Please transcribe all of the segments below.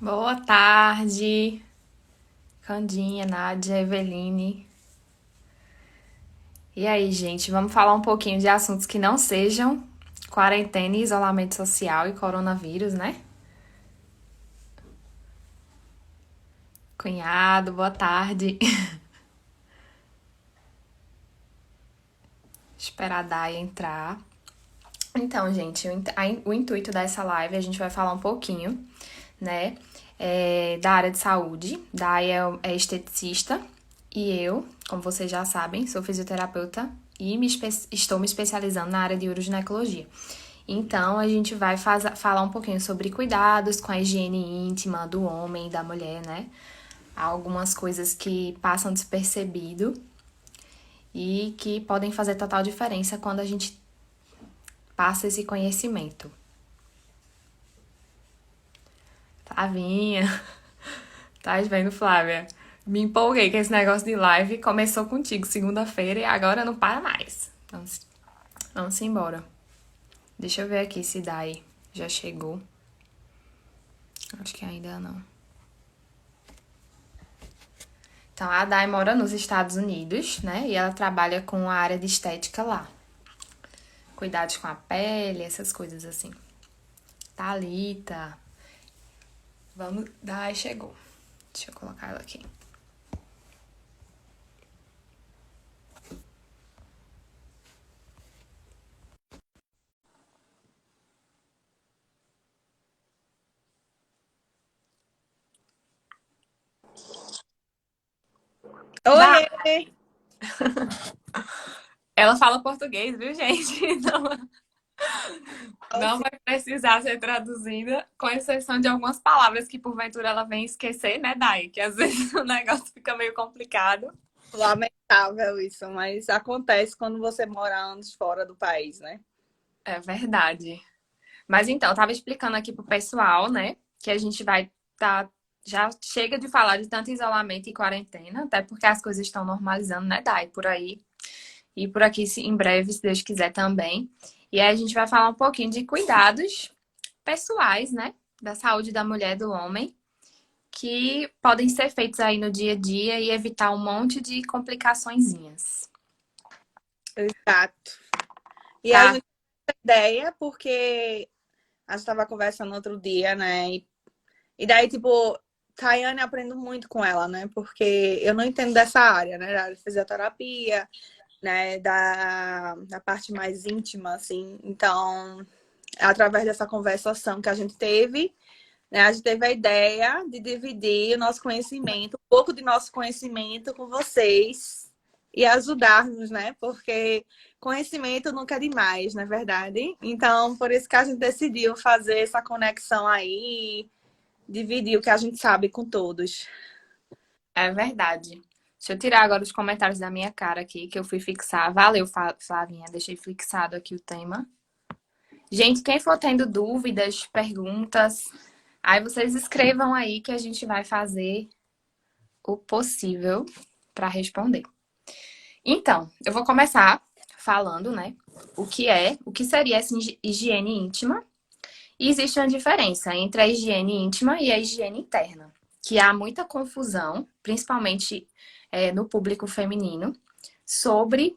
Boa tarde, Candinha, Nádia, Eveline. E aí, gente, vamos falar um pouquinho de assuntos que não sejam quarentena, isolamento social e coronavírus, né? Cunhado, boa tarde. Esperar a Day entrar. Então, gente, o intuito dessa live a gente vai falar um pouquinho, né, da área de saúde. Day é esteticista e eu, como vocês já sabem, sou fisioterapeuta e estou me especializando na área de uroginecologia. Então, a gente vai falar um pouquinho sobre cuidados com a higiene íntima do homem e da mulher, né? Há algumas coisas que passam despercebido e que podem fazer total diferença quando a gente passa esse conhecimento. Flavinha, tá vendo, Flávia? Me empolguei com esse negócio de live. Começou contigo segunda-feira e agora não para mais. Então, vamos embora. Deixa eu ver aqui se Dai já chegou. Acho que ainda não. Então, a Dai mora nos Estados Unidos, né? E ela trabalha com a área de estética lá. Cuidados com a pele, essas coisas assim. Thalita. Vamos. Dai chegou. Deixa eu colocar ela aqui. Dai! Oiê! Ela fala português, viu, gente? Não vai precisar ser traduzida, com exceção de algumas palavras que porventura ela vem esquecer, né, Dai? Que às vezes o negócio fica meio complicado. Lamentável isso, mas acontece quando você mora anos fora do país, né? É verdade. Mas então, eu tava explicando aqui pro pessoal, né, que a gente vai tá já chega de falar de tanto isolamento e quarentena, até porque as coisas estão normalizando, né, Dai, por aí. E por aqui, em breve, se Deus quiser também. E aí a gente vai falar um pouquinho de cuidados pessoais, né, da saúde da mulher e do homem, que podem ser feitos aí no dia a dia e evitar um monte de complicaçõezinhas. Exato. E a Tá? gente tem ideia porque a gente estava conversando outro dia, né? E daí, tipo, Tayane aprendo muito com ela, né? Porque eu não entendo dessa área, né? Da área de fisioterapia, né? Da parte mais íntima, assim. Então, através dessa conversação que a gente teve, né? A gente teve a ideia de dividir o nosso conhecimento, um pouco de nosso conhecimento com vocês e ajudar-nos, né? Porque conhecimento nunca é demais, não é verdade? Então, por isso que a gente decidiu fazer essa conexão aí, dividir o que a gente sabe com todos. É verdade. Deixa eu tirar agora os comentários da minha cara aqui, que eu fui fixar. Valeu, Flavinha. Deixei fixado aqui o tema. Gente, quem for tendo dúvidas, perguntas, aí vocês escrevam aí que a gente vai fazer o possível para responder. Então, eu vou começar falando, né, o que seria essa higiene íntima. E existe uma diferença entre a higiene íntima e a higiene interna, que há muita confusão, principalmente no público feminino, sobre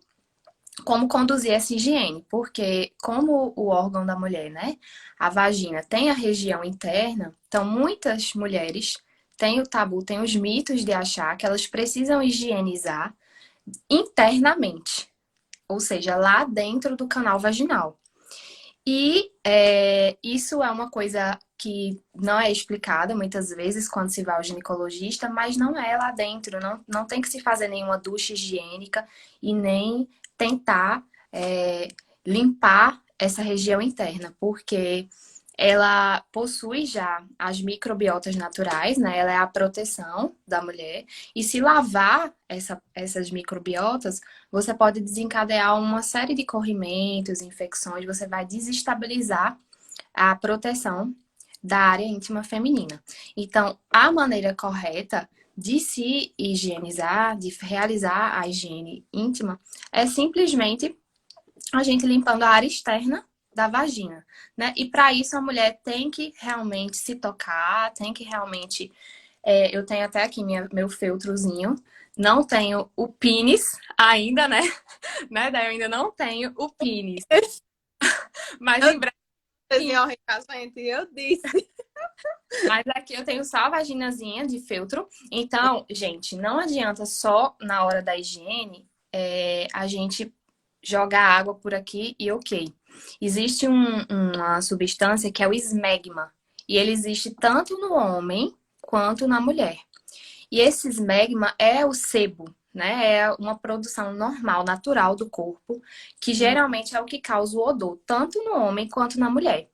como conduzir essa higiene, porque como o órgão da mulher, né, a vagina tem a região interna, então muitas mulheres têm o tabu, têm os mitos de achar que elas precisam higienizar internamente, ou seja, lá dentro do canal vaginal. E isso é uma coisa que não é explicada muitas vezes quando se vai ao ginecologista, mas não é lá dentro, não tem que se fazer nenhuma ducha higiênica e nem tentar limpar essa região interna, porque ela possui já as microbiotas naturais, né? Ela é a proteção da mulher. E se lavar essas microbiotas, você pode desencadear uma série de corrimentos, infecções, você vai desestabilizar a proteção da área íntima feminina. Então, a maneira correta de se higienizar, de realizar a higiene íntima, é simplesmente a gente limpando a área externa da vagina, né? E para isso a mulher tem que realmente se tocar, tem que realmente... eu tenho até aqui meu feltrozinho, não tenho o pênis ainda, né? né? Daí eu ainda não tenho o pênis, mas Eu em breve disse, sim. ó, gente, eu disse. Mas aqui eu tenho só a vaginazinha de feltro. Então, gente, não adianta só na hora da higiene a gente jogar água por aqui e ok. Existe uma substância que é o esmegma. E ele existe tanto no homem quanto na mulher. E esse esmegma é o sebo, né? É uma produção normal, natural do corpo, que geralmente é o que causa o odor, tanto no homem quanto na mulher.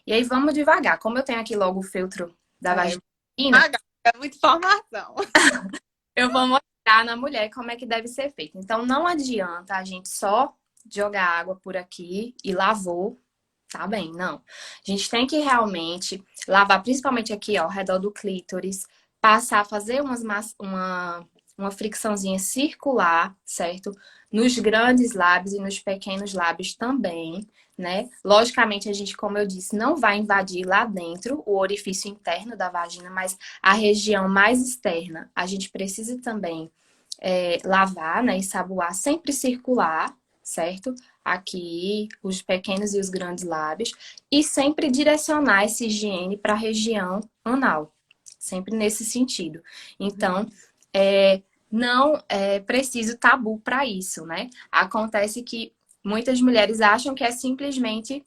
E aí vamos devagar. Como eu tenho aqui logo o filtro da É, vagina, maga, é muita informação. eu vou mostrar na mulher como é que deve ser feito. Então não adianta a gente só jogar água por aqui e lavou, tá bem? Não. A gente tem que realmente lavar, principalmente aqui, ó, ao redor do clítoris, passar, fazer uma fricçãozinha circular, certo? Nos grandes lábios e nos pequenos lábios também, né? Logicamente, a gente, como eu disse, não vai invadir lá dentro o orifício interno da vagina, mas a região mais externa, a gente precisa também lavar, né? E saboar, sempre circular, certo? Aqui, os pequenos e os grandes lábios, e sempre direcionar essa higiene para a região anal, sempre nesse sentido. Então, não é preciso tabu para isso, né? Acontece que muitas mulheres acham que é simplesmente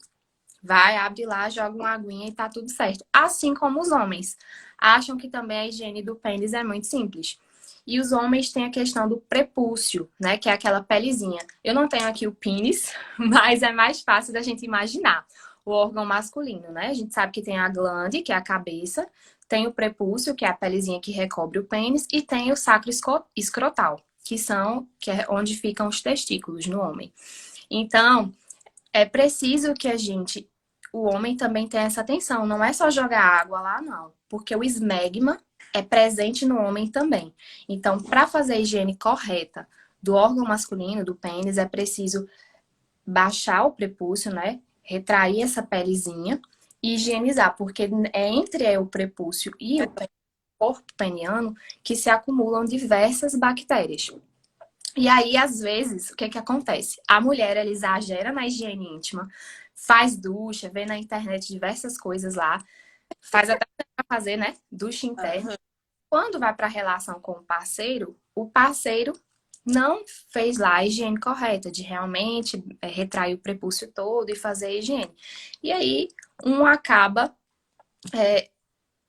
vai, abre lá, joga uma aguinha e tá tudo certo. Assim como os homens acham que também a higiene do pênis é muito simples. E os homens têm a questão do prepúcio, né? Que é aquela pelezinha. Eu não tenho aqui o pênis, mas é mais fácil da gente imaginar. O órgão masculino, né? A gente sabe que tem a glande, que é a cabeça, tem o prepúcio, que é a pelezinha que recobre o pênis, e tem o sacro escrotal, que é onde ficam os testículos no homem. Então, é preciso que o homem também tenha essa atenção. Não é só jogar água lá, não. Porque o esmegma é presente no homem também. Então, para fazer a higiene correta do órgão masculino, do pênis, é preciso baixar o prepúcio, né? Retrair essa pelezinha e higienizar. Porque é entre o prepúcio e o corpo peniano que se acumulam diversas bactérias. E aí, às vezes, o que que acontece? A mulher, ela exagera na higiene íntima, faz ducha, vê na internet diversas coisas lá, faz até pra fazer, né? Ducha interna. Aham. Quando vai para a relação com o parceiro não fez lá a higiene correta, de realmente retrair o prepúcio todo e fazer a higiene. E aí, um acaba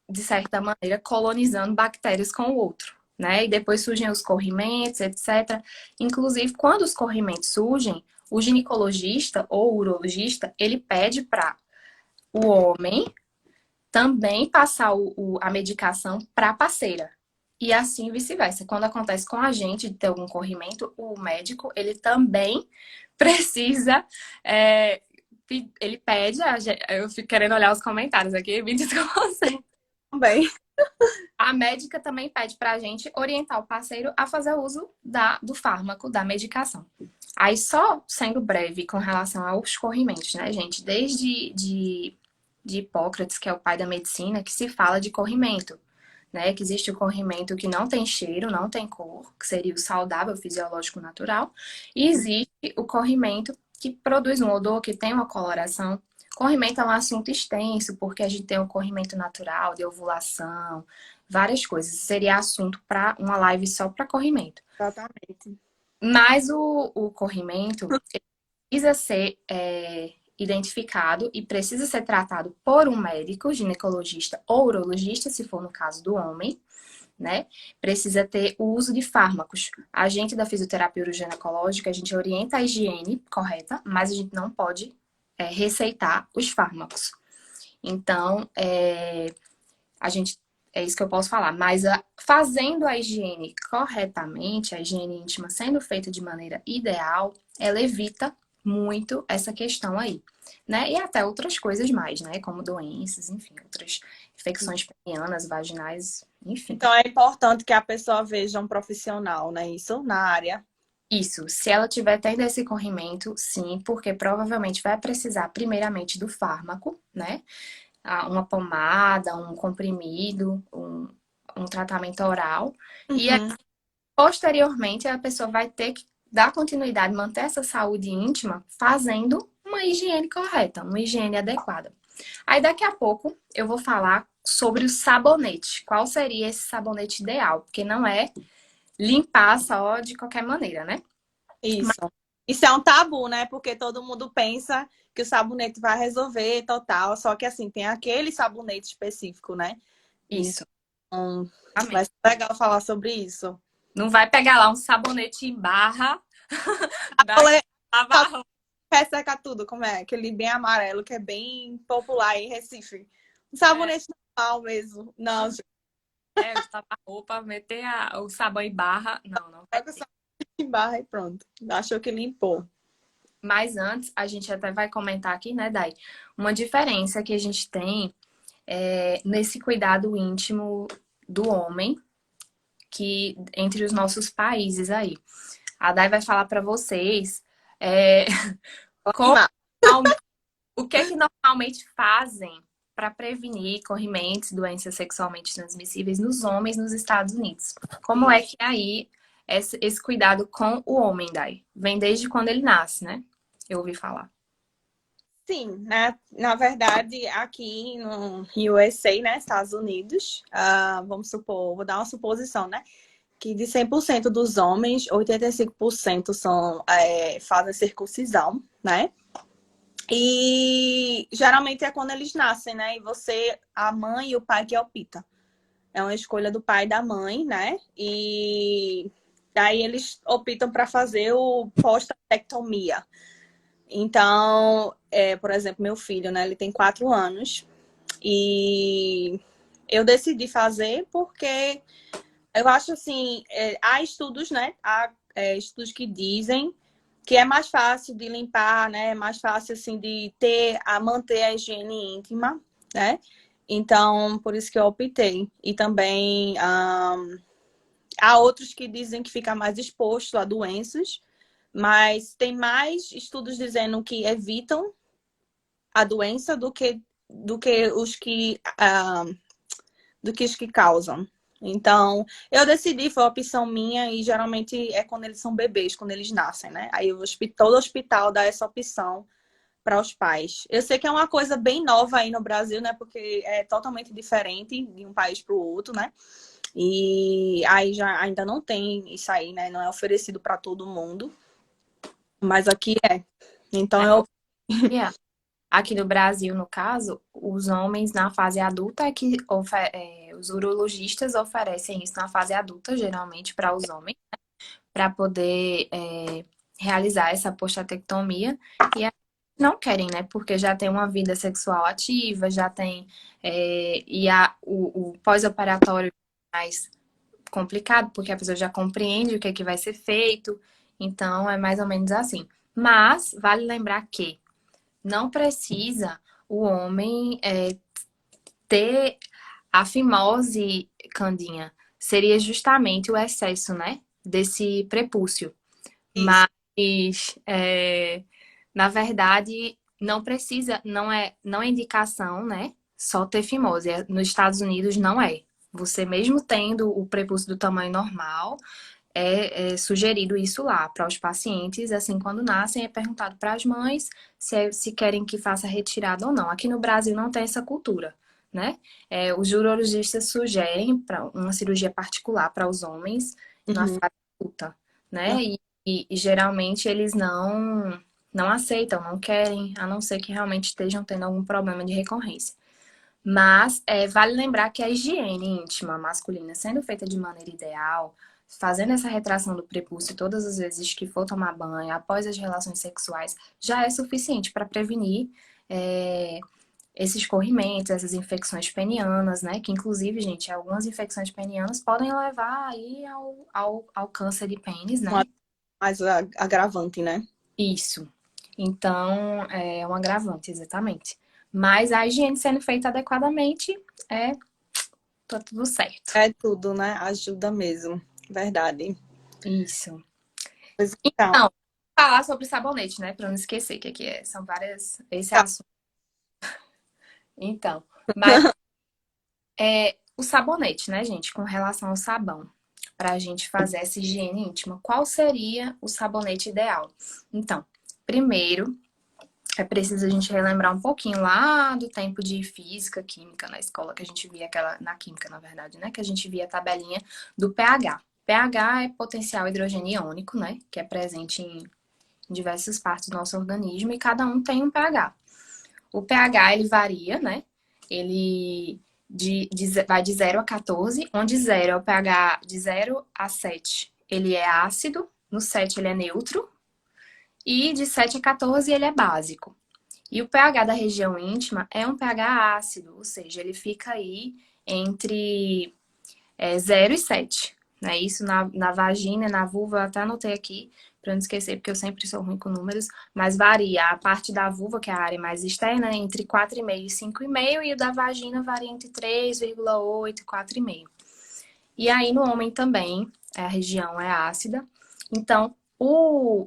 de certa maneira, colonizando bactérias com o outro, né? E depois surgem os corrimentos, etc. Inclusive, quando os corrimentos surgem, o ginecologista ou o urologista, ele pede para o homem também passar a medicação para a parceira. E assim vice-versa. Quando acontece com a gente de ter algum corrimento, o médico, ele também precisa... ele pede, eu fico querendo olhar os comentários aqui, me desconcentra. Também. A médica também pede para a gente orientar o parceiro a fazer uso do fármaco, da medicação. Aí, só sendo breve com relação aos corrimentos, né, gente? Desde de Hipócrates, que é o pai da medicina, que se fala de corrimento, né? Que existe o corrimento que não tem cheiro, não tem cor, que seria o saudável, fisiológico, natural. E existe o corrimento que produz um odor, que tem uma coloração. Corrimento é um assunto extenso, porque a gente tem o corrimento natural, de ovulação, várias coisas. Seria assunto para uma live só para corrimento. Exatamente. Mas o corrimento precisa ser identificado e precisa ser tratado por um médico, ginecologista ou urologista, se for no caso do homem, né? Precisa ter o uso de fármacos. A gente da fisioterapia uroginecológica, a gente orienta a higiene correta, mas a gente não pode receitar os fármacos. Então, a gente é isso que eu posso falar, mas fazendo a higiene corretamente, a higiene íntima sendo feita de maneira ideal, ela evita muito essa questão aí, né? E até outras coisas mais, né? Como doenças, enfim, outras infecções penianas, vaginais, enfim. Então é importante que a pessoa veja um profissional, né? Isso na área Isso, se ela tiver tendo esse corrimento, sim, porque provavelmente vai precisar primeiramente do fármaco, né? Uma pomada, um comprimido, um tratamento oral. E aí, Uhum. posteriormente, a pessoa vai ter que dar continuidade, manter essa saúde íntima, fazendo uma higiene correta, uma higiene adequada. Aí daqui a pouco eu vou falar sobre o sabonete. Qual seria esse sabonete ideal? Porque não é limpar só de qualquer maneira, né? Isso. Isso é um tabu, né? Porque todo mundo pensa que o sabonete vai resolver total, só que assim, tem aquele sabonete específico, né? Isso. Então, vai Amém. ser legal falar sobre isso. Não vai pegar lá um sabonete em barra da Olê, lavar roupa. resseca tudo, como é? Aquele bem amarelo que é bem popular em Recife. Um É, sabonete normal mesmo. Não, gente, de lavar roupa, meter o sabão em barra. Não, não vai pega o ter. sabonete em barra e pronto. Achou que limpou. Mas antes, a gente até vai comentar aqui, né, Dai? Uma diferença que a gente tem nesse cuidado íntimo do homem, que entre os nossos países aí. A Dai vai falar para vocês é, como, Animar. o que é que normalmente fazem para prevenir corrimentos, doenças sexualmente transmissíveis nos homens nos Estados Unidos. Como é Isso. que aí esse cuidado com o homem, Dai? Vem desde quando ele nasce, né? Eu ouvi falar. Sim, na verdade, aqui no USA, né, Estados Unidos, vamos supor, vou dar uma suposição, né, que de 100% dos homens, 85% fazem circuncisão, né, e geralmente é quando eles nascem, né, e a mãe e o pai que optam. É uma escolha do pai e da mãe, né, e daí eles optam para fazer o pós-tectomia. Então, por exemplo, meu filho, né? Ele tem 4 anos e eu decidi fazer porque eu acho assim, há estudos, né? Há estudos que dizem que é mais fácil de limpar, né? É mais fácil assim de manter a higiene íntima, né? Então, por isso que eu optei. E também há outros que dizem que fica mais exposto a doenças, mas tem mais estudos dizendo que evitam a doença do que os que causam. Então, eu decidi, foi uma opção minha, e geralmente é quando eles são bebês, quando eles nascem, né? Aí todo hospital dá essa opção para os pais. Eu sei que é uma coisa bem nova aí no Brasil, né? Porque é totalmente diferente de um país para o outro, né? E aí já ainda não tem isso aí, né? Não é oferecido para todo mundo, mas aqui é. Então É, eu aqui no Brasil, no caso, os homens na fase adulta é que os urologistas oferecem isso na fase adulta, geralmente para os homens, para poder realizar essa prostatectomia. E aí não querem, né? Porque já tem uma vida sexual ativa, já tem. O pós-operatório é mais complicado, porque a pessoa já compreende o que é que vai ser feito. Então, é mais ou menos assim. Mas, vale lembrar que não precisa o homem ter a fimose, Candinha. Seria justamente o excesso, né? Desse prepúcio. isso. Mas, na verdade, não precisa, não é indicação, né? Só ter fimose. Nos Estados Unidos não é. Você mesmo tendo o prepúcio do tamanho normal, é sugerido isso lá para os pacientes, assim, quando nascem, é perguntado para as mães se querem que faça retirada ou não. Aqui no Brasil não tem essa cultura, né? Os urologistas sugerem para uma cirurgia particular para os homens na Uhum. fase adulta, né? E geralmente eles não aceitam, não querem, a não ser que realmente estejam tendo algum problema de recorrência. Mas vale lembrar que a higiene íntima masculina sendo feita de maneira ideal, fazendo essa retração do prepúcio todas as vezes que for tomar banho, após as relações sexuais, já é suficiente para prevenir é, esses corrimentos, essas infecções penianas, né? Que inclusive, gente, algumas infecções penianas podem levar aí ao câncer de pênis, né? Mais agravante, né? Isso. Então, é um agravante, exatamente. Mas a higiene sendo feita adequadamente, é tá tudo certo. É tudo, né? Ajuda mesmo. Verdade. Isso. Pois então, Então, falar sobre sabonete, né? Pra não esquecer que aqui são várias. Esse é tá. assunto. Então, mas o sabonete, né, gente? Com relação ao sabão, pra gente fazer essa higiene íntima, qual seria o sabonete ideal? Então, primeiro, é preciso a gente relembrar um pouquinho lá do tempo de física, química na escola, que a gente via aquela, na química, na verdade, né? Que a gente via a tabelinha do pH. pH é potencial hidrogênio iônico, né? Que é presente em diversas partes do nosso organismo e cada um tem um pH. O pH ele varia, né? Ele vai de 0 a 14, onde 0 é o pH de 0 a 7. Ele é ácido, no 7 ele é neutro, e de 7 a 14 ele é básico. E o pH da região íntima é um pH ácido, ou seja, ele fica aí entre 0 e 7. Né? Isso na vagina, na vulva, eu até anotei aqui, para não esquecer, porque eu sempre sou ruim com números, mas varia. A parte da vulva, que é a área mais externa, entre 4,5 e 5,5, e o da vagina varia entre 3,8 e 4,5. E aí no homem também, a região é ácida. Então,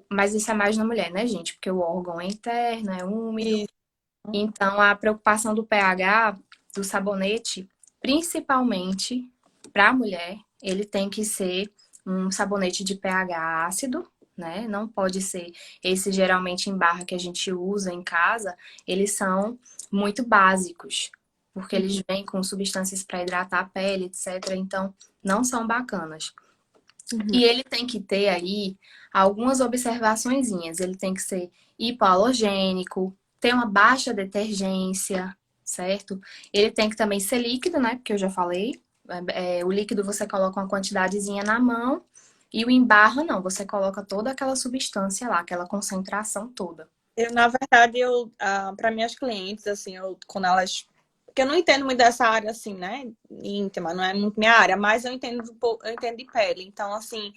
mas isso é mais na mulher, né, gente? Porque o órgão é interno, é úmido. E Então, a preocupação do pH do sabonete, principalmente para a mulher, ele tem que ser um sabonete de pH ácido, né? Não pode ser esse geralmente em barra que a gente usa em casa, eles são muito básicos, porque eles vêm com substâncias para hidratar a pele, etc. Então, não são bacanas. uhum. E ele tem que ter aí algumas observaçõezinhas. Ele tem que ser hipoalergênico, ter uma baixa detergência, certo? Ele tem que também ser líquido, né? Porque eu já falei. O líquido você coloca uma quantidadezinha na mão e o em barra não. Você coloca toda aquela substância lá, aquela concentração toda. Na verdade, para minhas clientes, assim, quando elas. Porque eu não entendo muito dessa área, assim, né? Íntima, não é muito minha área, mas eu entendo, eu entendo de pele. Então, assim,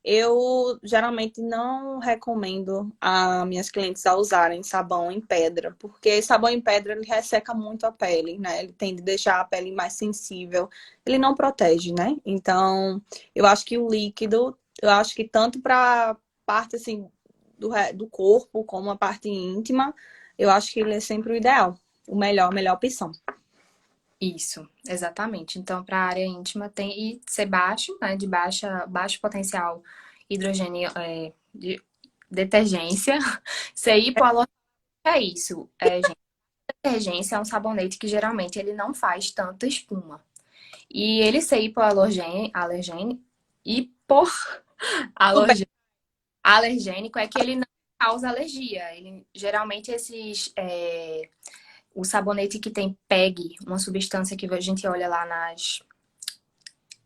eu geralmente não recomendo a minhas clientes a usarem sabão em pedra, porque sabão em pedra ele resseca muito a pele, né? Ele tende a deixar a pele mais sensível. Ele não protege, né? Então, eu acho que o líquido, eu acho que tanto para parte, assim, do corpo, como a parte íntima, eu acho que ele é sempre o ideal. A melhor opção. Isso, exatamente. Então, para a área íntima tem e ser baixo, né? De baixo potencial hidrogênio, de detergência. Ser hipoalérgênico é isso. Gente, detergência é um sabonete que geralmente ele não faz tanta espuma. E ele ser Tudo bem. alergênico é que ele não causa alergia. Ele, geralmente o sabonete que tem PEG, uma substância que a gente olha lá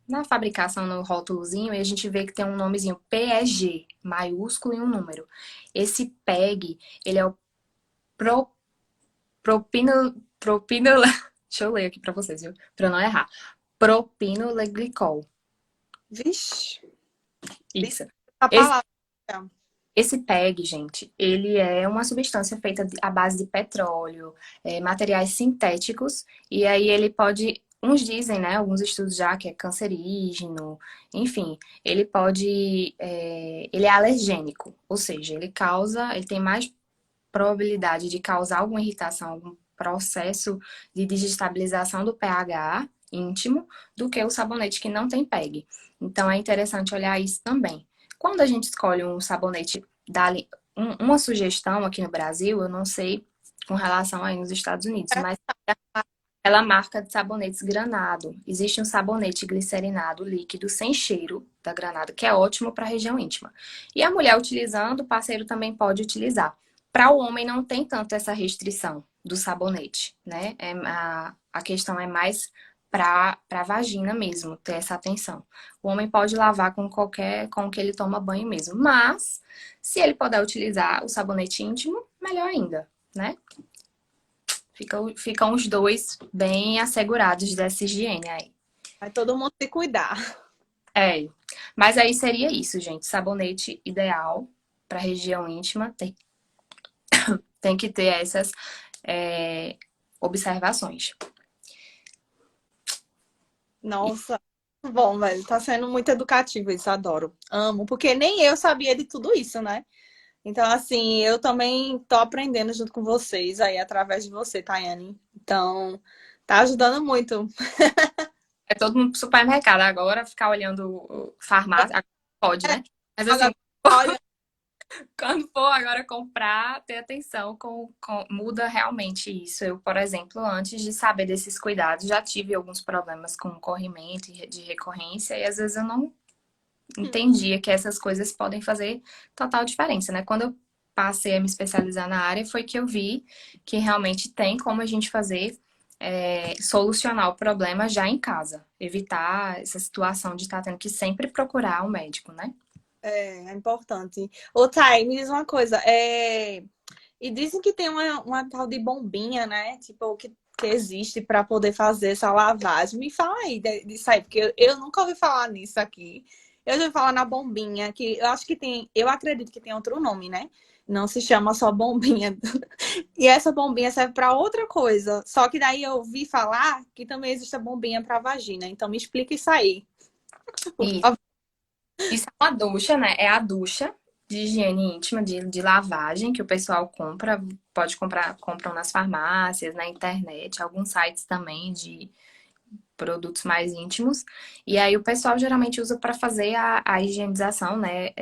na fabricação, no rótulozinho, e a gente vê que tem um nomezinho PEG, maiúsculo e um número. Esse PEG, ele é o pro, propino, deixa eu ler aqui pra vocês, viu? Pra eu não errar. Propinoleglicol. Vixe, Isso. a Esse, palavra. esse PEG, gente, ele é uma substância feita à base de petróleo, materiais sintéticos, e aí ele pode, uns dizem, né, alguns estudos já que é cancerígeno, enfim, ele é alergênico, ou seja, ele tem mais probabilidade de causar alguma irritação, algum processo de desestabilização do pH íntimo do que o sabonete que não tem PEG. Então é interessante olhar isso também. Quando a gente escolhe um sabonete, uma sugestão aqui no Brasil, eu não sei com relação aí nos Estados Unidos, mas ela marca de sabonetes granado. Existe um sabonete glicerinado líquido sem cheiro da granada, que é ótimo para a região íntima. E a mulher utilizando, o parceiro também pode utilizar. Para o homem não tem tanto essa restrição do sabonete, né? A questão é mais para a vagina mesmo, ter essa atenção. O homem pode lavar com o que ele toma banho mesmo. Mas, se ele puder utilizar o sabonete íntimo, melhor ainda, né? Ficam os dois bem assegurados dessa higiene aí. Vai todo mundo se cuidar. É, mas aí seria isso, gente. Sabonete ideal para região íntima tem que ter essas observações. Nossa. Bom, velho, tá sendo muito educativo isso, adoro. Amo, porque nem eu sabia de tudo isso, né? Então, assim, eu também tô aprendendo junto com vocês aí, através de você, Tayane. Então, tá ajudando muito. É todo mundo pro supermercado agora, ficar olhando farmácia. Agora pode, né? Mas assim, Agora, olha, quando for agora comprar, ter atenção muda realmente isso. Eu, por exemplo, antes de saber desses cuidados, já tive alguns problemas com corrimento e de recorrência, e às vezes eu não entendia que essas coisas podem fazer total diferença, né? Quando eu passei a me especializar na área, foi que eu vi que realmente tem como a gente fazer solucionar o problema já em casa, evitar essa situação de estar tendo que sempre procurar um médico, né? é importante. Ô, Thay, me diz uma coisa. E dizem que tem uma tal de bombinha, né? Tipo, que existe para poder fazer essa lavagem. Me fala aí disso aí, porque eu nunca ouvi falar nisso aqui. Eu já ouvi falar na bombinha, que eu acho que tem, eu acredito que tem outro nome, né? Não se chama só bombinha. E essa bombinha serve para outra coisa. Só que daí eu ouvi falar que também existe a bombinha para vagina. Então me explica isso aí, por E favor. isso é uma ducha, né? É a ducha de higiene íntima, de lavagem, que o pessoal compra, pode comprar, compram nas farmácias, na internet, alguns sites também de produtos mais íntimos. E aí o pessoal geralmente usa para fazer a higienização, né?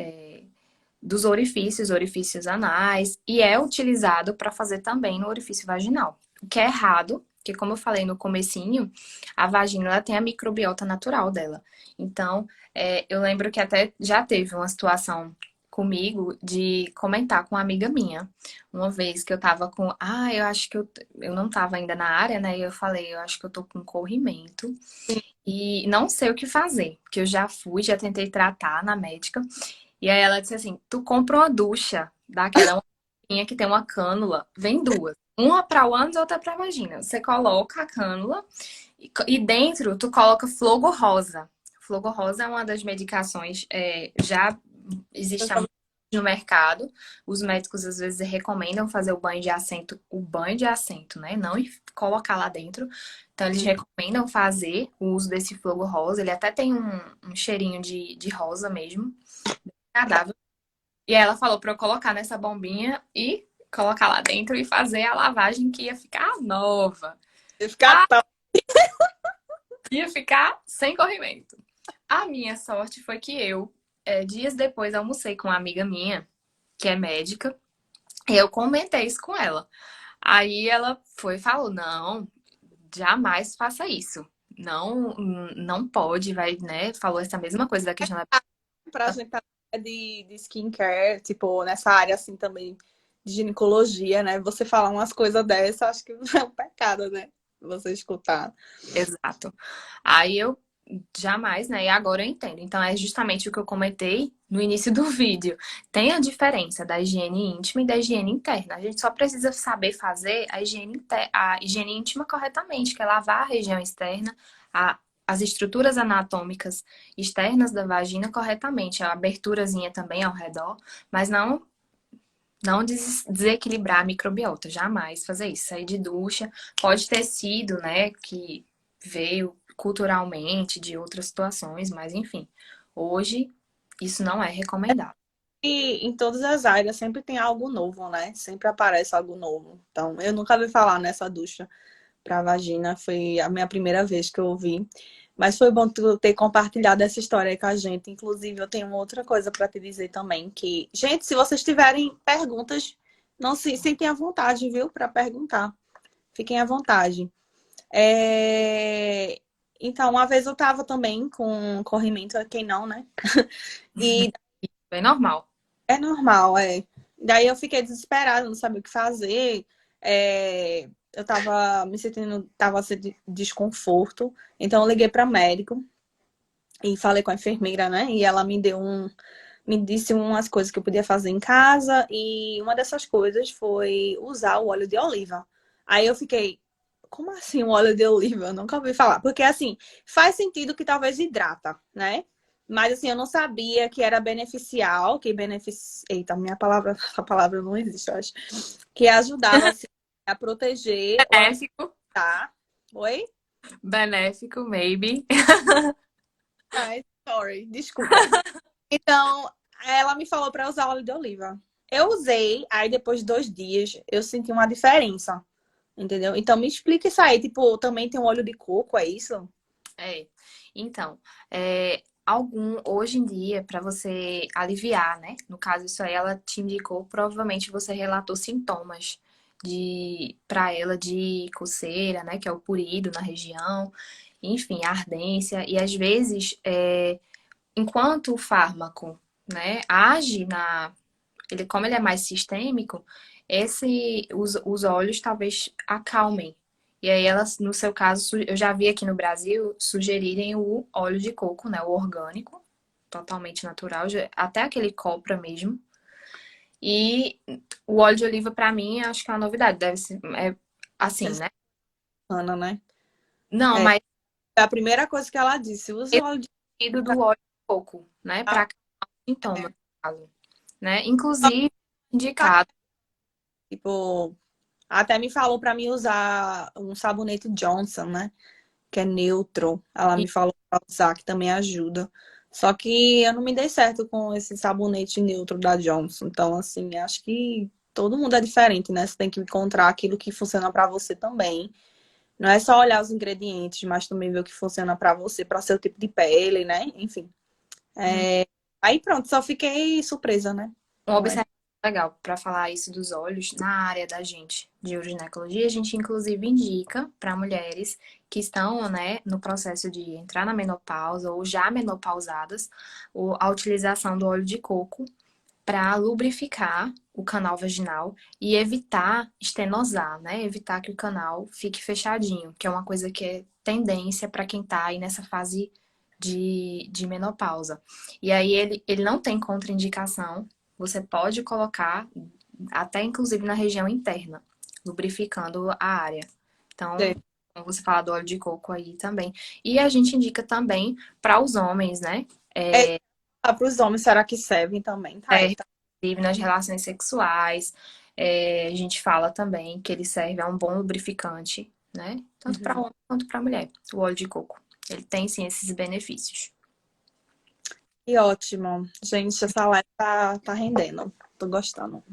Dos orifícios anais, e é utilizado para fazer também no orifício vaginal. O que é errado, porque como eu falei no comecinho, a vagina ela tem a microbiota natural dela. Então, eu lembro que até já teve uma situação comigo de comentar com uma amiga minha. Uma vez que eu tava com. Ah, eu acho que eu não tava ainda na área, né? E eu falei, eu acho que eu tô com corrimento. E não sei o que fazer, porque eu já fui, já tentei tratar na médica. E aí ela disse assim: tu compra uma ducha daquela, é uma duchinha que tem uma cânula, vem duas. Uma para o ânus e outra para a vagina. Você coloca a cânula e dentro tu coloca flogo rosa. Flogo rosa é uma das medicações, já existe há muito no mercado. Os médicos às vezes recomendam fazer o banho de assento, né? Não colocar lá dentro. Então eles recomendam fazer o uso desse flogo rosa. Ele até tem um cheirinho de rosa mesmo, agradável. E aí ela falou pra eu colocar nessa bombinha e colocar lá dentro e fazer a lavagem que ia ficar nova. Vai ficar tão... Ia ficar sem corrimento. A minha sorte foi que eu, dias depois, almocei com uma amiga minha, que é médica, e eu comentei isso com ela. Aí ela foi e falou: não, jamais faça isso. Não, não pode, vai, né? Falou essa mesma coisa da questão da. Pra gente tá de skincare, tipo, nessa área assim também de ginecologia, né? Você falar umas coisas dessas, acho que é um pecado, né? Você escutar. Exato. Aí eu jamais, né? E agora eu entendo. Então é justamente o que eu comentei no início do vídeo. Tem a diferença da higiene íntima e da higiene interna. A gente só precisa saber fazer a higiene íntima corretamente, que é lavar a região externa, as estruturas anatômicas externas da vagina corretamente, a aberturazinha também ao redor, mas não desequilibrar a microbiota, jamais fazer isso. Sair de ducha, pode ter sido, né, que veio culturalmente de outras situações, mas enfim, hoje isso não é recomendado. E em todas as áreas sempre tem algo novo, né? Sempre aparece algo novo. Então, eu nunca ouvi falar nessa ducha para vagina, foi a minha primeira vez que eu ouvi. Mas foi bom tu ter compartilhado essa história aí com a gente. Inclusive, eu tenho outra coisa para te dizer também, que, gente, se vocês tiverem perguntas, não se sentem à vontade, viu, para perguntar. Fiquem à vontade. Então, uma vez eu tava também com corrimento, quem não, né? E Bem normal. é normal, é. Daí eu fiquei desesperada, não sabia o que fazer. Eu tava me sentindo, tava sentindo desconforto. Então eu liguei para médico e falei com a enfermeira, né? E ela me disse umas coisas que eu podia fazer em casa e uma dessas coisas foi usar o óleo de oliva. Aí eu fiquei, como assim o óleo de oliva? Eu nunca ouvi falar. Porque assim, faz sentido que talvez hidrata, né? Mas assim, eu não sabia que era beneficial, que beneficia. Eita, minha palavra, essa palavra não existe, eu acho. Que ajudava assim, a proteger ou a Benéfico, evitar. Oi? benéfico, maybe. Ai, sorry, desculpa. Então, ela me falou para usar óleo de oliva. Eu usei, aí depois de 2 dias eu senti uma diferença, entendeu? Então me explica isso aí, tipo, também tem um óleo de coco, é isso? É. Então, hoje em dia, para você aliviar, né? No caso, isso aí ela te indicou, provavelmente você relatou sintomas para ela de coceira, né? Que é o purido na região, enfim, ardência. E às vezes, enquanto o fármaco, né, age como ele é mais sistêmico, os óleos talvez acalmem. E aí elas, no seu caso, eu já vi aqui no Brasil sugerirem o óleo de coco, né, o orgânico, totalmente natural, até aquele copra mesmo. E o óleo de oliva para mim, acho que é uma novidade, deve ser assim, Essa né? Ana, né? Não, É, mas é a primeira coisa que ela disse, usa o óleo de sentido do óleo de coco, né, para sintomas, no caso, né? Inclusive indicado. tipo, até me falou para mim usar um sabonete Johnson, né? Que é neutro. Ela me falou pra usar, que também ajuda. Só que eu não me dei certo com esse sabonete neutro da Johnson. Então, assim, acho que todo mundo é diferente, né? Você tem que encontrar aquilo que funciona pra você também. Não é só olhar os ingredientes, mas também ver o que funciona pra você, pra seu tipo de pele, né? Enfim. Aí pronto, só fiquei surpresa, né? Uma Com essa. observação legal para falar isso dos olhos na área da gente de uroginecologia, a gente inclusive indica para mulheres que estão, né, no processo de entrar na menopausa ou já menopausadas, a utilização do óleo de coco para lubrificar o canal vaginal e evitar estenosar, né? Evitar que o canal fique fechadinho, que é uma coisa que é tendência para quem está aí nessa fase de menopausa. E aí ele não tem contraindicação, você pode colocar até inclusive na região interna, lubrificando a área. Então, como você fala do óleo de coco aí também. E a gente indica também para os homens, né? É, para os homens, será que servem também? Tá aí, tá. Inclusive nas relações sexuais. A gente fala também que ele serve a um bom lubrificante, né? Tanto para Uhum. homem quanto para mulher. O óleo de coco. Ele tem sim esses benefícios. Que ótimo. Gente, essa live tá rendendo. Tô gostando.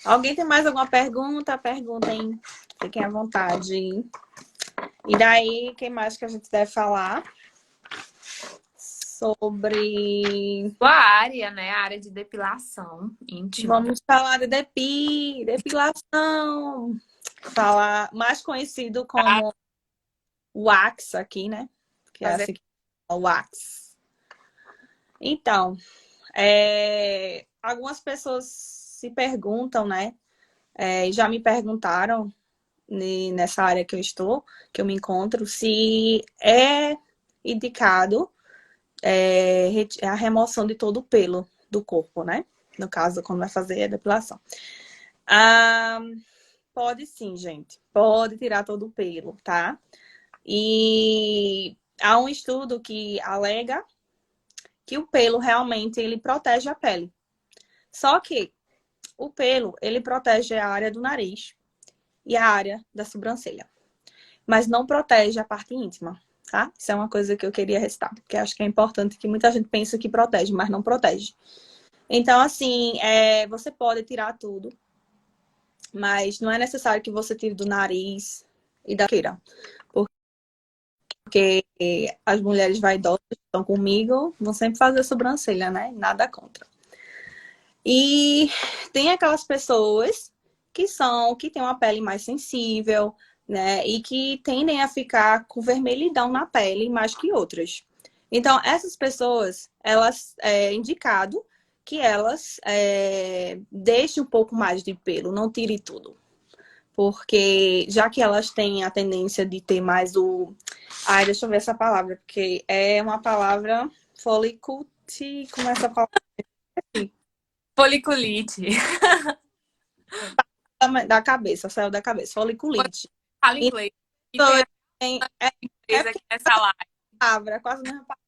Alguém tem mais alguma pergunta? Perguntem. Fiquem à vontade. E daí, quem mais que a gente deve falar? Sobre. A área, né? A área de depilação íntima. Vamos falar de depilação. Falar mais conhecido Pra como wax aqui, né? Que é fazer assim que fala, wax. Então, algumas pessoas se perguntam, né? Já me perguntaram nessa área que eu estou, que eu me encontro, se é indicado a remoção de todo o pelo do corpo, né? No caso, quando vai fazer a depilação. Ah, pode sim, gente. Pode tirar todo o pelo, tá? E há um estudo que alega que o pelo realmente ele protege a pele. Só que o pelo, ele protege a área do nariz e a área da sobrancelha, mas não protege a parte íntima, tá? Isso é uma coisa que eu queria ressaltar, porque acho que é importante, que muita gente pensa que protege, mas não protege. Então, assim, você pode tirar tudo, mas não é necessário que você tire do nariz e da queira, porque as mulheres vaidosas que estão comigo vão sempre fazer sobrancelha, né? Nada contra. E tem aquelas pessoas que têm uma pele mais sensível, né? E que tendem a ficar com vermelhidão na pele mais que outras. Então, essas pessoas, elas é indicado que elas deixem um pouco mais de pelo, não tire tudo. Porque já que elas têm a tendência de ter mais o. Ai, deixa eu ver essa palavra, porque é uma palavra foliculite. Como é essa palavra? foliculite. Da cabeça, saiu da cabeça, foliculite. Fala inglês. Então, E tem a tem, é empresa aqui nessa live. palavra, quase a mesma palavra.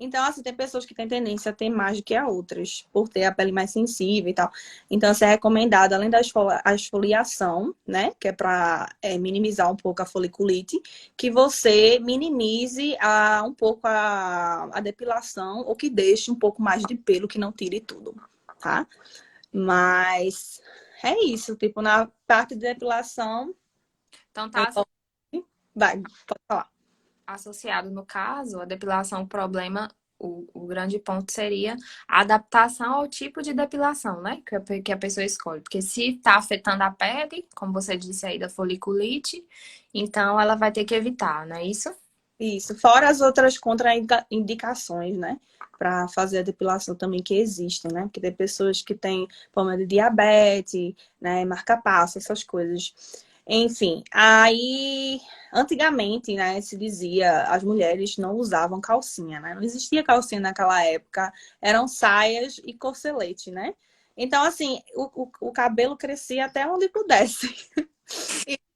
Então, assim, tem pessoas que têm tendência a ter mais do que a outras, por ter a pele mais sensível e tal. Então, assim, é recomendado, além da a esfoliação, né, que é para minimizar um pouco a foliculite, que você minimize um pouco a depilação, ou que deixe um pouco mais de pelo, que não tire tudo, tá? Mas é isso, tipo, na parte de depilação, Então eu... tá vai, pode falar. associado, no caso, a depilação, o problema, o grande ponto seria a adaptação ao tipo de depilação, né? Que a pessoa escolhe. Porque se está afetando a pele, como você disse aí, da foliculite, então ela vai ter que evitar, não é isso? Isso, fora as outras contraindicações, né? Para fazer a depilação também que existem, né? Porque tem pessoas que têm problema de diabetes, né? Marca-passo, essas coisas. Enfim, aí antigamente, né, se dizia, as mulheres não usavam calcinha, né? Não existia calcinha naquela época, eram saias e corcelete, né? Então, assim, o cabelo crescia até onde pudesse.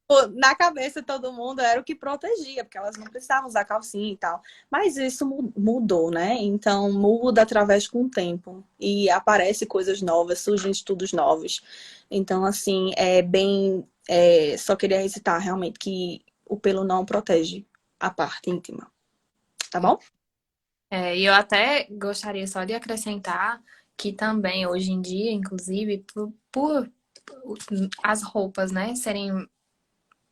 Pô, na cabeça de todo mundo era o que protegia, porque elas não precisavam usar calcinha e tal. Mas isso mudou, né? Então muda através com o tempo e aparece coisas novas, surgem estudos novos. Então, assim, é bem. Só queria recitar realmente que o pelo não protege a parte íntima, tá bom? E eu até gostaria só de acrescentar que também, hoje em dia, inclusive, por as roupas, né, serem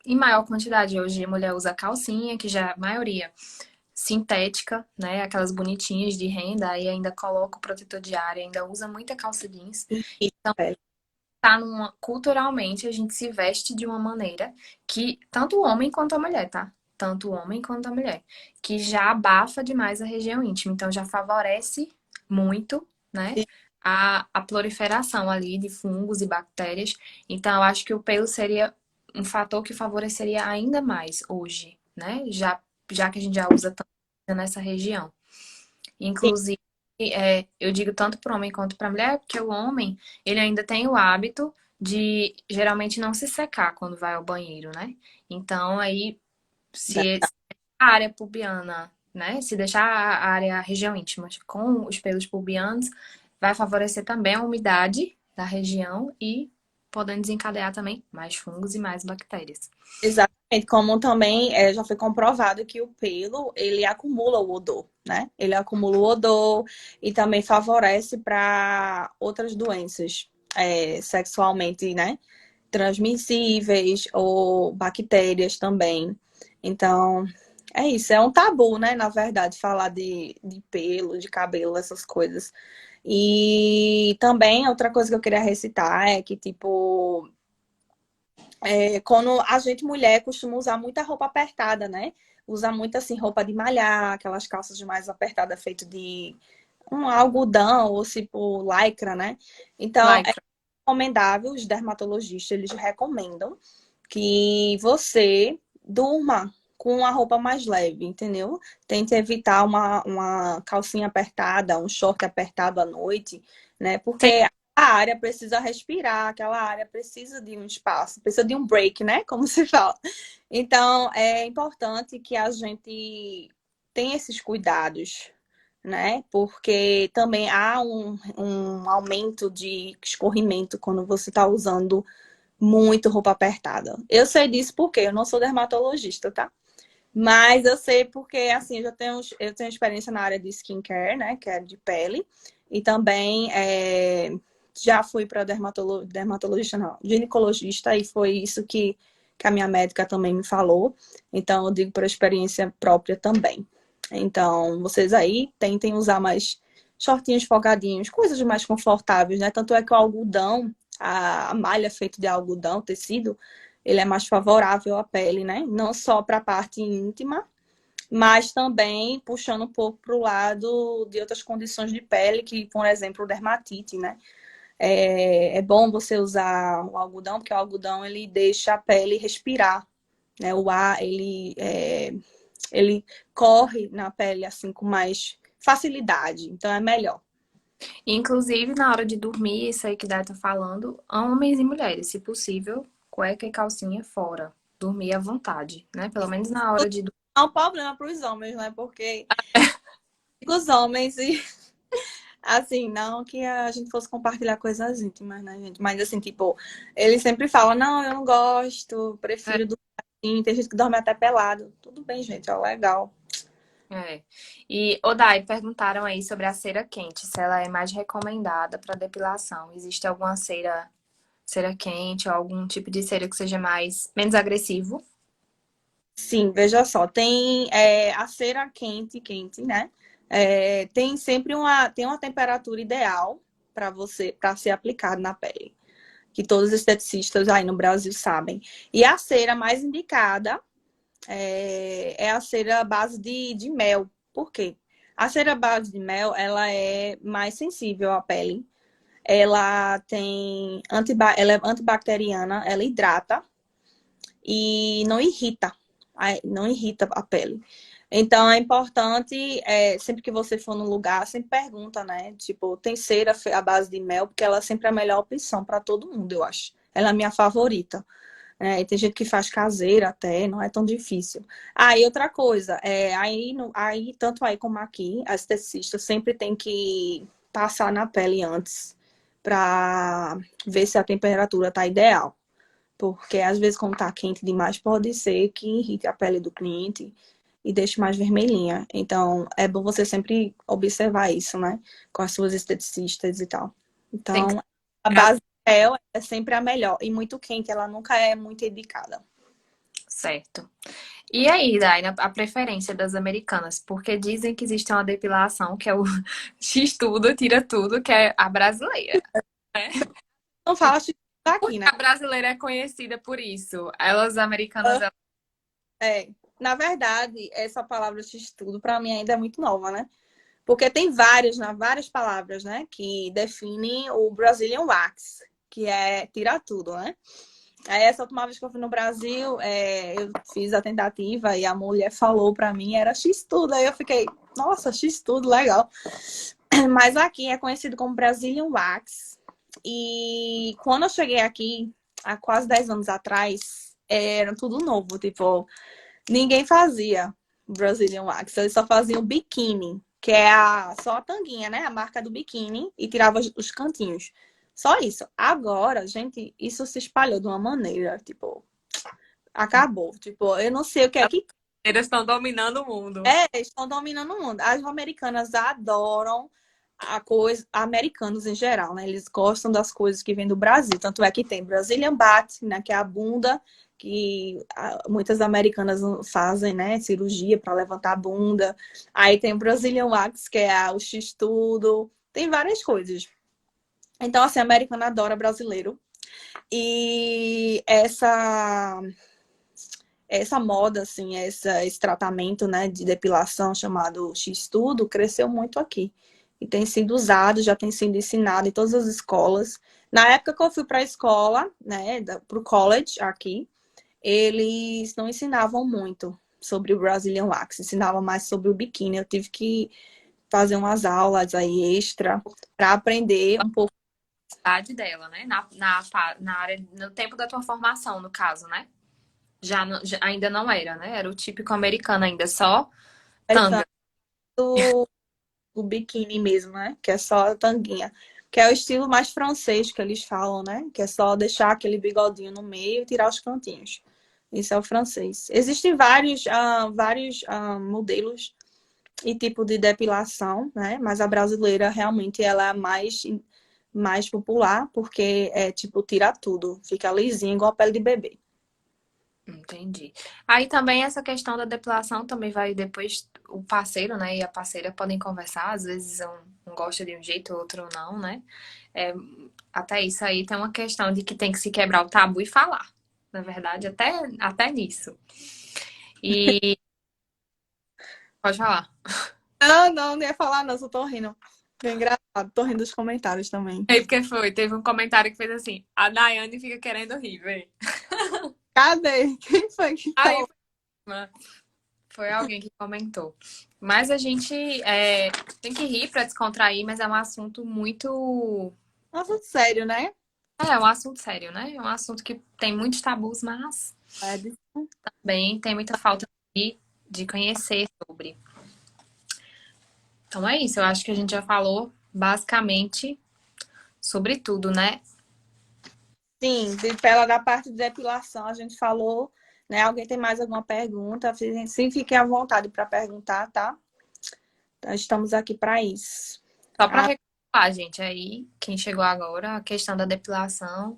em maior quantidade. Hoje a mulher usa calcinha, que já é a maioria sintética, né? Aquelas bonitinhas de renda, aí ainda coloca o protetor de ar, ainda usa muita calça jeans. E pele. Tá culturalmente a gente se veste de uma maneira que tanto o homem quanto a mulher, tá? Tanto o homem quanto a mulher, que já abafa demais a região íntima, então já favorece muito, né? A proliferação ali de fungos e bactérias. Então, eu acho que o pelo seria um fator que favoreceria ainda mais hoje, né? Já que a gente já usa tanto nessa região. Inclusive, eu digo tanto para o homem quanto para a mulher, porque o homem, ele ainda tem o hábito de geralmente não se secar quando vai ao banheiro, né? Então, aí, se a área pubiana, né? Se deixar a área, a região íntima com os pelos pubianos, vai favorecer também a umidade da região e podendo desencadear também mais fungos e mais bactérias. Exatamente, como também já foi comprovado que o pelo, ele acumula o odor, né? Ele acumula o odor e também favorece para outras doenças sexualmente, né? Transmissíveis ou bactérias também. Então, é isso, é um tabu, né? Na verdade, falar de pelo, de cabelo, essas coisas. E também, outra coisa que eu queria recitar é que, tipo, quando a gente mulher costuma usar muita roupa apertada, né? Usa muito assim roupa de malhar, aquelas calças de mais apertada feito de um algodão ou tipo lycra, né? Então é Lycra. recomendável, os dermatologistas eles recomendam que você durma com a roupa mais leve, entendeu? Tente evitar uma calcinha apertada, um short apertado à noite, né? Porque a área precisa respirar, aquela área precisa de um espaço, precisa de um break, né? Como se fala. Então, é importante que a gente tenha esses cuidados, né? Porque também há um aumento de escorrimento quando você está usando muito roupa apertada. Eu sei disso porque eu não sou dermatologista, tá? Mas eu sei porque, assim, eu tenho experiência na área de skincare, né? Que é de pele. E também já fui para dermatologista, não, ginecologista, e foi isso que a minha médica também me falou. Então, eu digo por experiência própria também. Então, vocês aí tentem usar mais shortinhos folgadinhos, coisas mais confortáveis, né? Tanto é que o algodão, a malha feita de algodão, tecido, ele é mais favorável à pele, né? Não só para a parte íntima, mas também puxando um pouco para o lado de outras condições de pele, que, por exemplo, dermatite, né? É bom você usar o algodão, porque o algodão ele deixa a pele respirar, né? O ar ele corre na pele assim com mais facilidade, então é melhor. Inclusive, na hora de dormir, isso aí que Dai tá falando, homens e mulheres, se possível, cueca e calcinha fora. Dormir à vontade, né? Pelo menos na hora de dormir. É um problema para os homens, né? Porque Os homens e assim, não que a gente fosse compartilhar coisas íntimas, né, gente? Mas assim, tipo, ele sempre fala, não, eu não gosto, prefiro dormir assim. Tem gente que dorme até pelado. Tudo bem, gente, é legal. É. E, Odai, perguntaram aí sobre a cera quente, se ela é mais recomendada para depilação. Existe alguma cera quente ou algum tipo de cera que seja menos agressivo? Sim, veja só, tem a cera quente, né? Tem sempre tem uma temperatura ideal para ser aplicado na pele, que todos os esteticistas aí no Brasil sabem. E a cera mais indicada é a cera à base de mel. Por quê? A cera à base de mel, ela é mais sensível à pele. Ela é antibacteriana, ela hidrata e não irrita a pele. Então é importante, sempre que você for num lugar, sempre pergunta, né? Tipo, tem cera à base de mel, porque ela sempre é a melhor opção para todo mundo, eu acho. Ela é a minha favorita. E tem gente que faz caseira até, não é tão difícil. Aí outra coisa, aí tanto aí como aqui, as esteticistas sempre tem que passar na pele antes para ver se a temperatura tá ideal. Porque às vezes quando tá quente demais, pode ser que irrite a pele do cliente e deixe mais vermelhinha. Então, é bom você sempre observar isso, né? Com as suas esteticistas e tal. Tem que Então, a base dela é sempre a melhor. E muito quente, ela nunca é muito indicada. certo. E aí, Dai, a preferência das americanas? Porque dizem que existe uma depilação que é o X tudo, tira tudo, que é a brasileira, né? Não E fala por aqui, que né? a brasileira é conhecida por isso? Elas americanas, É. Na verdade, essa palavra X-tudo, para mim, ainda é muito nova, né? Porque tem várias palavras, né? Que definem o Brazilian Wax, que é tirar tudo, né? Aí essa última vez que eu fui no Brasil, eu fiz a tentativa e a mulher falou pra mim, era X-tudo. Aí eu fiquei, nossa, X-tudo, legal. Mas aqui é conhecido como Brazilian Wax. E quando eu cheguei aqui, há quase 10 anos atrás, era tudo novo. Tipo, ninguém fazia Brazilian Wax. Eles só faziam biquíni, que é só a tanguinha, né? A marca do biquíni e tirava os cantinhos. Só isso. Agora, gente, isso se espalhou de uma maneira, tipo, acabou. Tipo, eu não sei o que é que elas estão dominando o mundo. estão dominando o mundo. As americanas adoram a coisa, americanos em geral, né? Eles gostam das coisas que vêm do Brasil. Tanto é que tem Brazilian Butt, né? Que é a bunda que muitas americanas fazem, né? Cirurgia para levantar a bunda. Aí tem o Brazilian Wax, que é o X-tudo. Tem várias coisas. Então, assim, a americana adora brasileiro. E essa moda, assim, esse tratamento, né, de depilação chamado X-Tudo cresceu muito aqui. E tem sido usado, já tem sido ensinado em todas as escolas. Na época que eu fui para a escola, né, para o college aqui, eles não ensinavam muito sobre o Brazilian Wax, ensinavam mais sobre o biquíni. Eu tive que fazer umas aulas aí extra para aprender um pouco. Idade dela, né? Na área, no tempo da tua formação, no caso, né? Ainda não era, né? Era o típico americano ainda, só tanga. O biquíni mesmo, né? Que é só a tanguinha. Que é o estilo mais francês que eles falam, né? Que é só deixar aquele bigodinho no meio e tirar os cantinhos. Isso é o francês. Existem vários modelos e tipo de depilação, né? Mas a brasileira realmente ela é a mais popular porque é tipo tira tudo, fica lisinho igual a pele de bebê. Entendi. Aí também essa questão da depilação também vai depois o parceiro, né, e a parceira podem conversar, às vezes um gosta de um jeito, o outro não, né? É, até isso aí tem uma questão de que tem que se quebrar o tabu e falar. Na verdade, até nisso. E pode falar. Não ia falar não, só tô rindo. É engraçado, tô rindo dos comentários também. Aí porque foi, teve um comentário que fez assim: a Daiane fica querendo rir, velho. Cadê? Quem foi que Aí falou? foi alguém que comentou. Mas a gente tem que rir para descontrair, mas é um assunto muito. Nossa, sério, né? É um assunto sério, né? É um assunto que tem muitos tabus, mas É de- também tem muita falta de conhecer sobre. Então é isso, eu acho que a gente já falou basicamente sobre tudo, né? Sim, pela da parte de depilação a gente falou, né? Alguém tem mais alguma pergunta? Sim, fiquem à vontade para perguntar, tá? Então, estamos aqui para isso. Só para Ah, recapitular, gente, aí, quem chegou agora, a questão da depilação,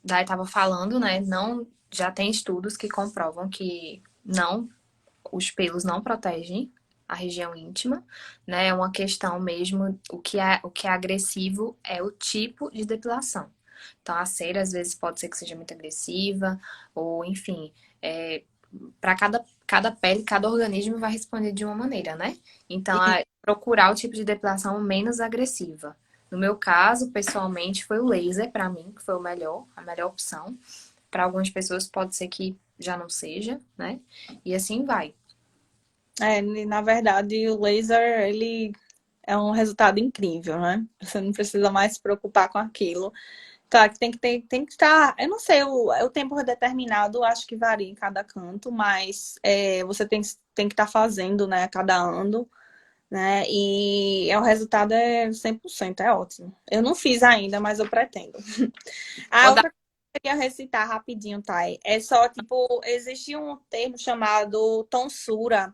daí tava falando, né? Não, já tem estudos que comprovam que não, os pelos não protegem a região íntima, né? É uma questão mesmo, o que é agressivo é o tipo de depilação. Então, a cera, às vezes, pode ser que seja muito agressiva, ou, enfim, para cada pele, cada organismo vai responder de uma maneira, né? Então, e- procurar o tipo de depilação menos agressiva. No meu caso, pessoalmente, foi o laser para mim, que foi o melhor, a melhor opção. Para algumas pessoas pode ser que já não seja, né? E assim vai. na verdade, o laser, ele é um resultado incrível, né? Você não precisa mais se preocupar com aquilo. Tá, que tem que estar. Eu não sei, o tempo determinado, acho que varia em cada canto, mas você tem que estar fazendo, né, a cada ano, né? E o resultado é 100%, é ótimo. Eu não fiz ainda, mas eu pretendo. A Vou dar outra coisa que eu queria recitar rapidinho, Thay, é só, tipo, existe um termo chamado tonsura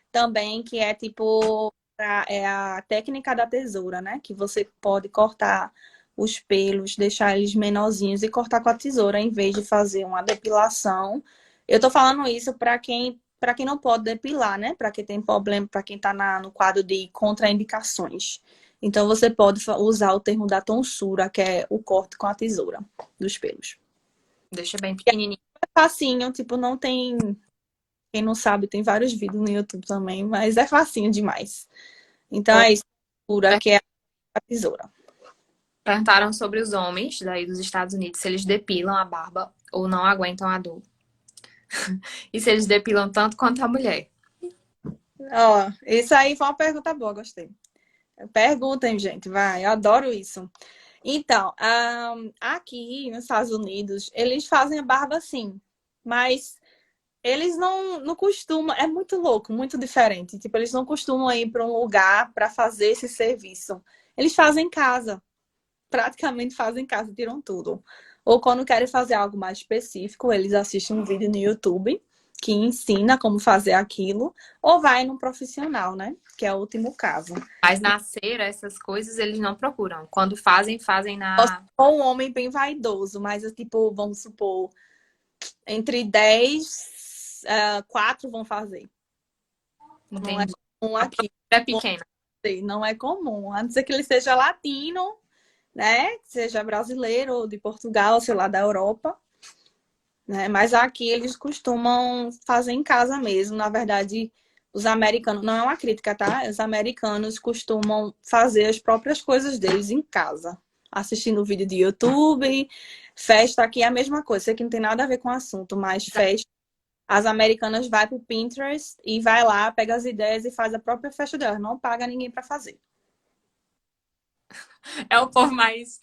também, que é tipo é a técnica da tesoura, né? Que você pode cortar os pelos, deixar eles menorzinhos e cortar com a tesoura em vez de fazer uma depilação. Eu tô falando isso para quem não pode depilar, né? Para quem tem problema, para quem tá no quadro de contraindicações. Então você pode usar o termo da tonsura, que é o corte com a tesoura dos pelos. Deixa bem pequenininho. É facinho, tipo, não tem. Quem não sabe, tem vários vídeos no YouTube também, mas é facinho demais. Então é isso, cura, que é a tesoura. Perguntaram sobre os homens daí dos Estados Unidos, se eles depilam a barba ou não aguentam a dor. E se eles depilam tanto quanto a mulher. Ó, isso aí foi uma pergunta boa, gostei. Perguntem, gente, vai, eu adoro isso. Então, aqui nos Estados Unidos, eles fazem a barba assim, mas eles não costumam, é muito louco, muito diferente. Tipo, eles não costumam ir para um lugar para fazer esse serviço. Eles fazem em casa, praticamente fazem em casa, tiram tudo. Ou quando querem fazer algo mais específico, eles assistem um vídeo no YouTube que ensina como fazer aquilo, ou vai num profissional, né? Que é o último caso. Mas na cera, essas coisas eles não procuram. Quando fazem, fazem na. Ou um homem bem vaidoso, mas tipo, vamos supor, entre 10, 4 vão fazer. Não é Entendi. comum A aqui. procura é pequena. Não é comum. A não ser que ele seja latino, né? Que seja brasileiro ou de Portugal, sei lá, da Europa. Né? Mas aqui eles costumam fazer em casa mesmo. Na verdade, os americanos, não é uma crítica, tá? Os americanos costumam fazer as próprias coisas deles em casa. Assistindo vídeo de YouTube, festa aqui é a mesma coisa. Sei que não tem nada a ver com o assunto, mas festa. As americanas vai pro Pinterest e vai lá, pega as ideias e faz a própria festa delas. Não paga ninguém para fazer. É o povo mais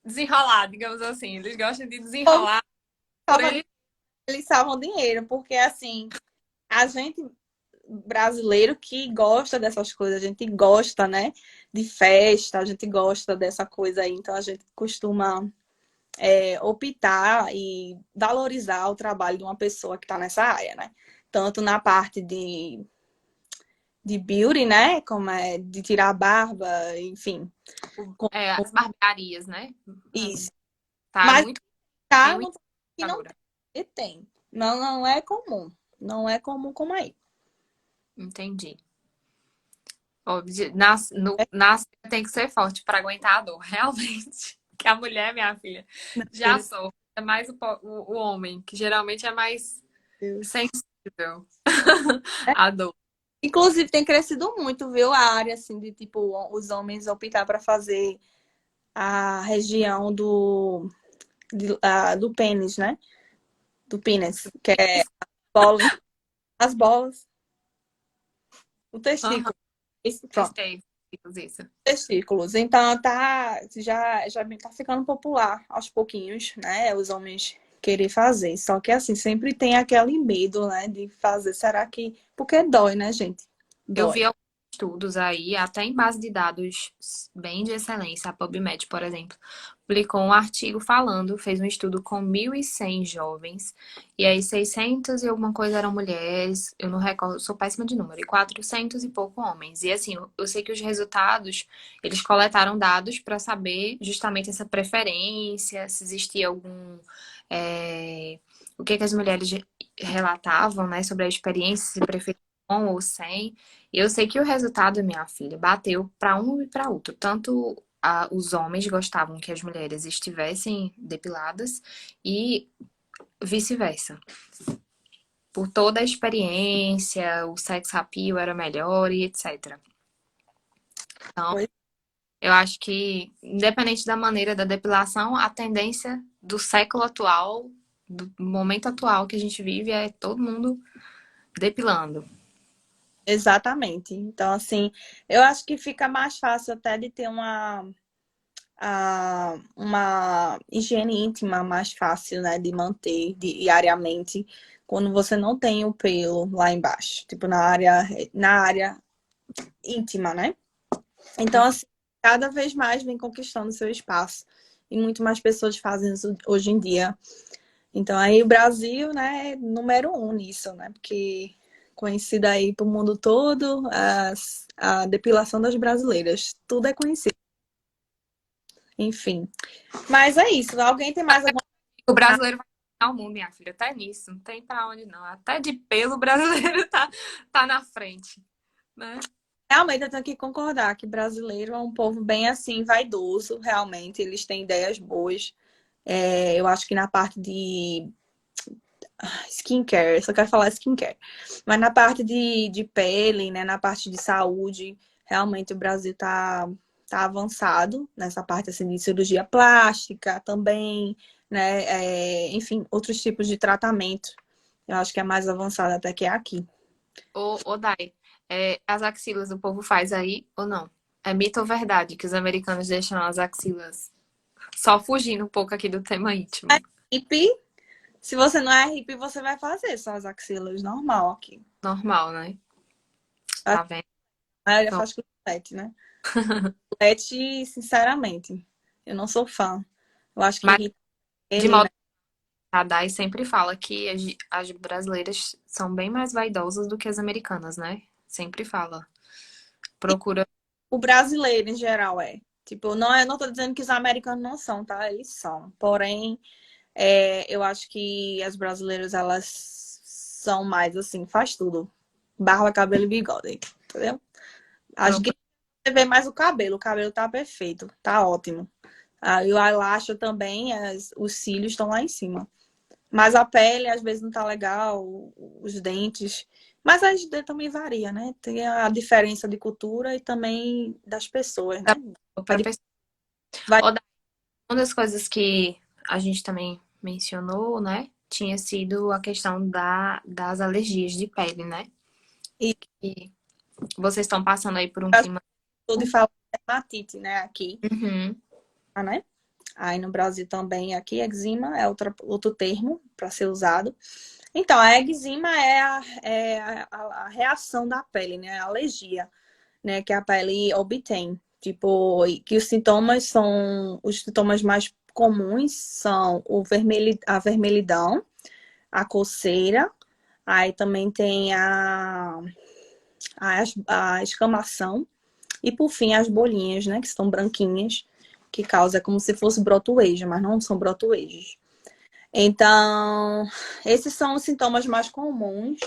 desenrolado, digamos assim. Eles gostam de desenrolar por ele. Eles salvam dinheiro, porque assim, a gente brasileiro que gosta dessas coisas, a gente gosta, né, de festa, a gente gosta dessa coisa aí, então a gente costuma optar e valorizar o trabalho de uma pessoa que está nessa área, né? Tanto na parte de beauty, né, como é de tirar a barba, enfim, com As barbearias, né? isso. Tá Mas muito. Tem tá, muito não, que não agora. tem, e tem. Não, não é comum. Não é comum como aí. Entendi. Ó, nas tem que ser forte para aguentar a dor, realmente. Que a mulher, minha filha, já sofre. É mais o homem, que geralmente é mais Deus. sensível à dor. Inclusive, tem crescido muito, viu? A área, assim, de tipo, os homens optar para fazer a região do pênis, né? Do pênis, que é bola, as bolas, o Aham, testículo. Pronto, testei isso. testículos. Então, já tá ficando popular aos pouquinhos, né? Os homens querer fazer. Só que, assim, sempre tem aquele medo, né? De fazer. Será que. Porque dói, né, gente? Eu vi Dói. alguns estudos aí, até em base de dados bem de excelência, a PubMed, por exemplo, publicou um artigo falando, fez um estudo com 1.100 jovens, e aí 600 e alguma coisa eram mulheres, eu não recordo, eu sou péssima de número, e 400 e pouco homens. E assim, eu sei que os resultados, eles coletaram dados para saber justamente essa preferência, se existia algum... o que as mulheres relatavam, né, sobre a experiência, se preferiam com ou sem. E eu sei que o resultado, minha filha, bateu para um e para outro. Tanto os homens gostavam que as mulheres estivessem depiladas e vice-versa. Por toda a experiência, o sex appeal era melhor e etc. Então, Pois, eu acho que, independente da maneira da depilação, a tendência do século atual, do momento atual que a gente vive, é todo mundo depilando. exatamente. Então, assim, eu acho que fica mais fácil até de ter uma higiene íntima mais fácil, né, de manter diariamente quando você não tem o pelo lá embaixo, tipo na área íntima, né? Então, assim, cada vez mais vem conquistando seu espaço e muito mais pessoas fazem isso hoje em dia. Então, aí o Brasil, né, é número um nisso, né? Porque conhecida aí pro mundo todo, a depilação das brasileiras, tudo é conhecido. Enfim. Mas é isso. Alguém tem mais alguma O brasileiro vai ganhar o mundo, minha filha. Até nisso. Não tem pra onde não. Até de pelo o brasileiro tá na frente, né? Realmente, eu tenho que concordar que brasileiro é um povo bem assim, vaidoso, realmente. Eles têm ideias boas. Eu acho que na parte de skincare, só quero falar skincare. Mas na parte de pele, né, na parte de saúde, realmente o Brasil tá avançado nessa parte assim, de cirurgia plástica também, né? Enfim, outros tipos de tratamento. Eu acho que é mais avançado até que aqui. Ô Dai, as axilas o povo faz aí ou não? É mito ou verdade que os americanos deixam as axilas só fugindo um pouco aqui do tema íntimo? Hippie, se você não é hippie, você vai fazer só as axilas normal aqui. Normal, né? A Tá vendo? maioria Então, faz com colete, né? Colete, sinceramente, eu não sou fã. Eu acho que mas irrita de ele, modo né? a Dai sempre fala que as brasileiras são bem mais vaidosas do que as americanas, né? Sempre fala. Procura. O brasileiro, em geral, é. Tipo, eu não tô dizendo que os americanos não são, tá? Eles são. Porém, eu acho que as brasileiras, elas são mais assim, faz tudo. Barba, cabelo e bigode, entendeu? As Procura. gringas, você vê mais o cabelo tá perfeito, tá ótimo. E o eyelash também, os cílios estão lá em cima. Mas a pele, às vezes, não tá legal, os dentes. Mas a gente também varia, né? Tem a diferença de cultura e também das pessoas, né? Pra pessoa. Vai Ô, Dai, uma das coisas que a gente também mencionou, né? Tinha sido a questão das alergias de pele, né? e E vocês estão passando aí por um clima. tudo e falar dermatite, né? Aqui, Uhum. né? Aí no Brasil também, aqui, eczema é outro termo para ser usado. Então, a eczema é a reação da pele, né? A alergia, né? Que a pele obtém. Tipo, e que os sintomas mais comuns são a vermelhidão, a coceira, aí também tem a escamação e por fim as bolinhas, né, que estão branquinhas, que causa como se fosse brotoejo, mas não são brotoejos. Então, esses são os sintomas mais comuns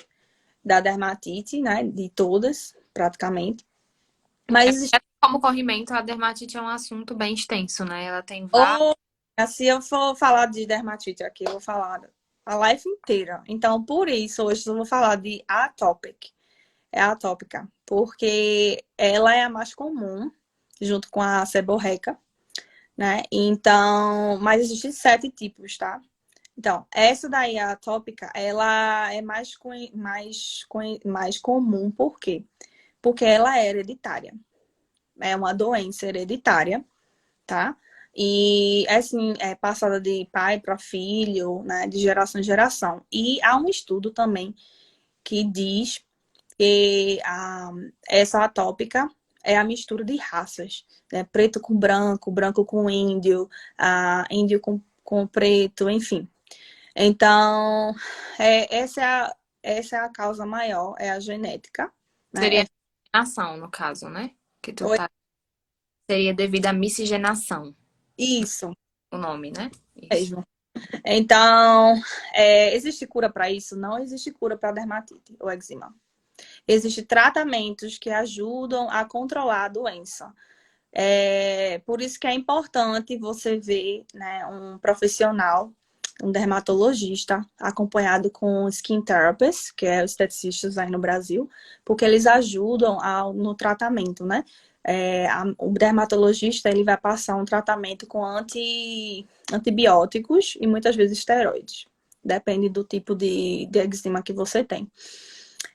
da dermatite, né, de todas, praticamente. Mas existe Como corrimento, a dermatite é um assunto bem extenso, né? Ela tem vários. ou se eu for falar de dermatite aqui, eu vou falar a life inteira. Então, por isso, hoje eu vou falar de atopic. É atópica, porque ela é a mais comum, junto com a seborreica, né? Então, mas existem 7 tipos, tá? Então, essa daí, a atópica, ela é mais comum, por quê? Porque ela é hereditária. É uma doença hereditária, tá? E, assim, é passada de pai para filho, né? De geração em geração. E há um estudo também que diz E essa atópica é a mistura de raças, né? Preto com branco, branco com índio, índio com preto, enfim. Então, essa é a causa maior, é a genética, né? Seria miscigenação, no caso, né? Que tu Oi? tá. Seria devido à miscigenação, Isso o nome, né? Isso. mesmo. Então, existe cura para isso? Não existe cura para dermatite ou eczema. Existem tratamentos que ajudam a controlar a doença. Por isso que é importante você ver, né, um profissional, um dermatologista, acompanhado com skin therapist, que é os esteticistas aí no Brasil, porque eles ajudam no tratamento, né? O dermatologista ele vai passar um tratamento com antibióticos e muitas vezes esteroides. Depende do tipo de eczema que você tem.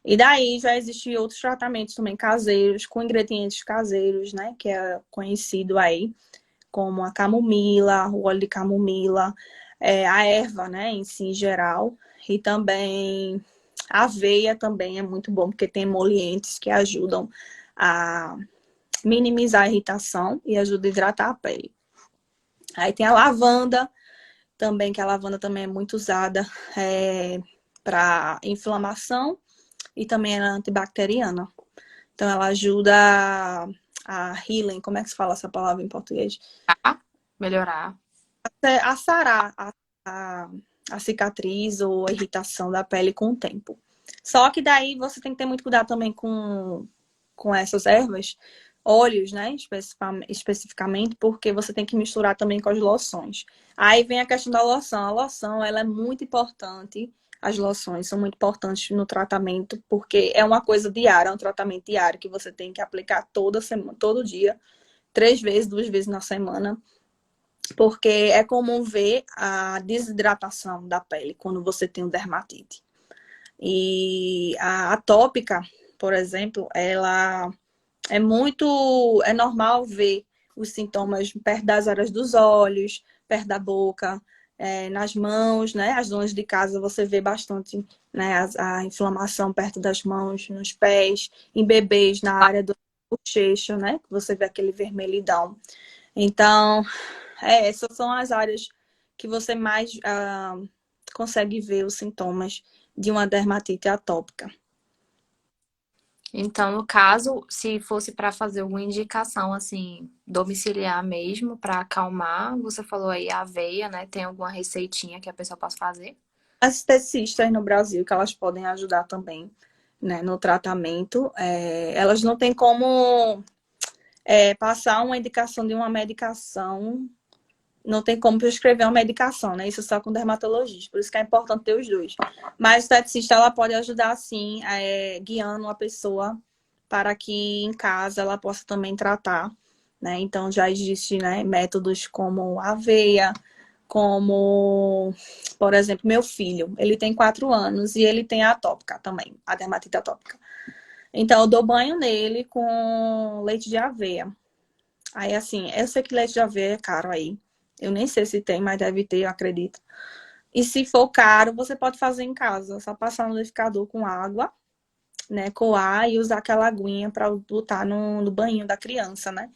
E daí já existem outros tratamentos também caseiros, com ingredientes caseiros, né? Que é conhecido aí como a camomila, o óleo de camomila, a erva, né? Em si, em geral. E também a aveia também é muito bom, porque tem emolientes que ajudam a minimizar a irritação e ajuda a hidratar a pele. Aí tem a lavanda também, que a lavanda também é muito usada para inflamação e também é antibacteriana. Então, ela ajuda a healing, como é que se fala essa palavra em português? Tá? Melhorar. A sarar a, a cicatriz ou a irritação da pele com o tempo. Só que daí você tem que ter muito cuidado também com essas ervas, óleos, né? Especificamente, porque você tem que misturar também com as loções. Aí vem a questão da loção. A loção, ela é muito importante. As loções são muito importantes no tratamento, porque é uma coisa diária, é um tratamento diário que você tem que aplicar toda semana, todo dia, 3 vezes, 2 vezes na semana, porque é comum ver a desidratação da pele quando você tem um dermatite. E a atópica, por exemplo, ela é normal ver os sintomas perto das áreas dos olhos, perto da boca, nas mãos, né? As donas de casa você vê bastante, né, a inflamação perto das mãos, nos pés, em bebês na área do bochecho, né? Você vê aquele vermelhidão. Então, essas são as áreas que você mais consegue ver os sintomas de uma dermatite atópica. Então, no caso, se fosse para fazer alguma indicação assim, domiciliar mesmo, para acalmar, você falou aí a aveia, né? Tem alguma receitinha que a pessoa possa fazer? As esteticistas no Brasil, que elas podem ajudar também, né, no tratamento, elas não têm como passar uma indicação de uma medicação, não tem como prescrever uma medicação, né? Isso só com dermatologista, por isso que é importante ter os dois. Mas a esteticista, ela pode ajudar, sim, guiando uma pessoa para que em casa ela possa também tratar, né? Então já existe, né, métodos como aveia, como, por exemplo, meu filho, ele tem 4 anos e ele tem a atópica também, a dermatite atópica. Então eu dou banho nele com leite de aveia. Aí assim, eu sei que leite de aveia é caro aí. Eu nem sei se tem, mas deve ter, eu acredito. E se for caro, você pode fazer em casa, só passar no liquidificador com água, né, coar e usar aquela aguinha para botar no banho da criança, né?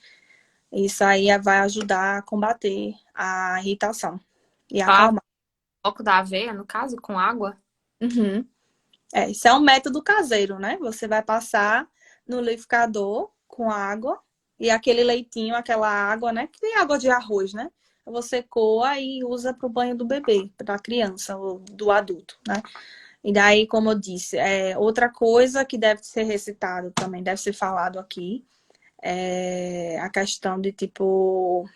Isso aí vai ajudar a combater a irritação e Só acalmar. um pouco da aveia, no caso, com água? Uhum. Isso é um método caseiro, né? Você vai passar no liquidificador com água e aquele leitinho, aquela água, né? Que nem água de arroz, né? Você coa e usa para o banho do bebê, da criança ou do adulto, né? E daí, como eu disse, outra coisa que deve ser recitado também, deve ser falado aqui, é a questão de tipo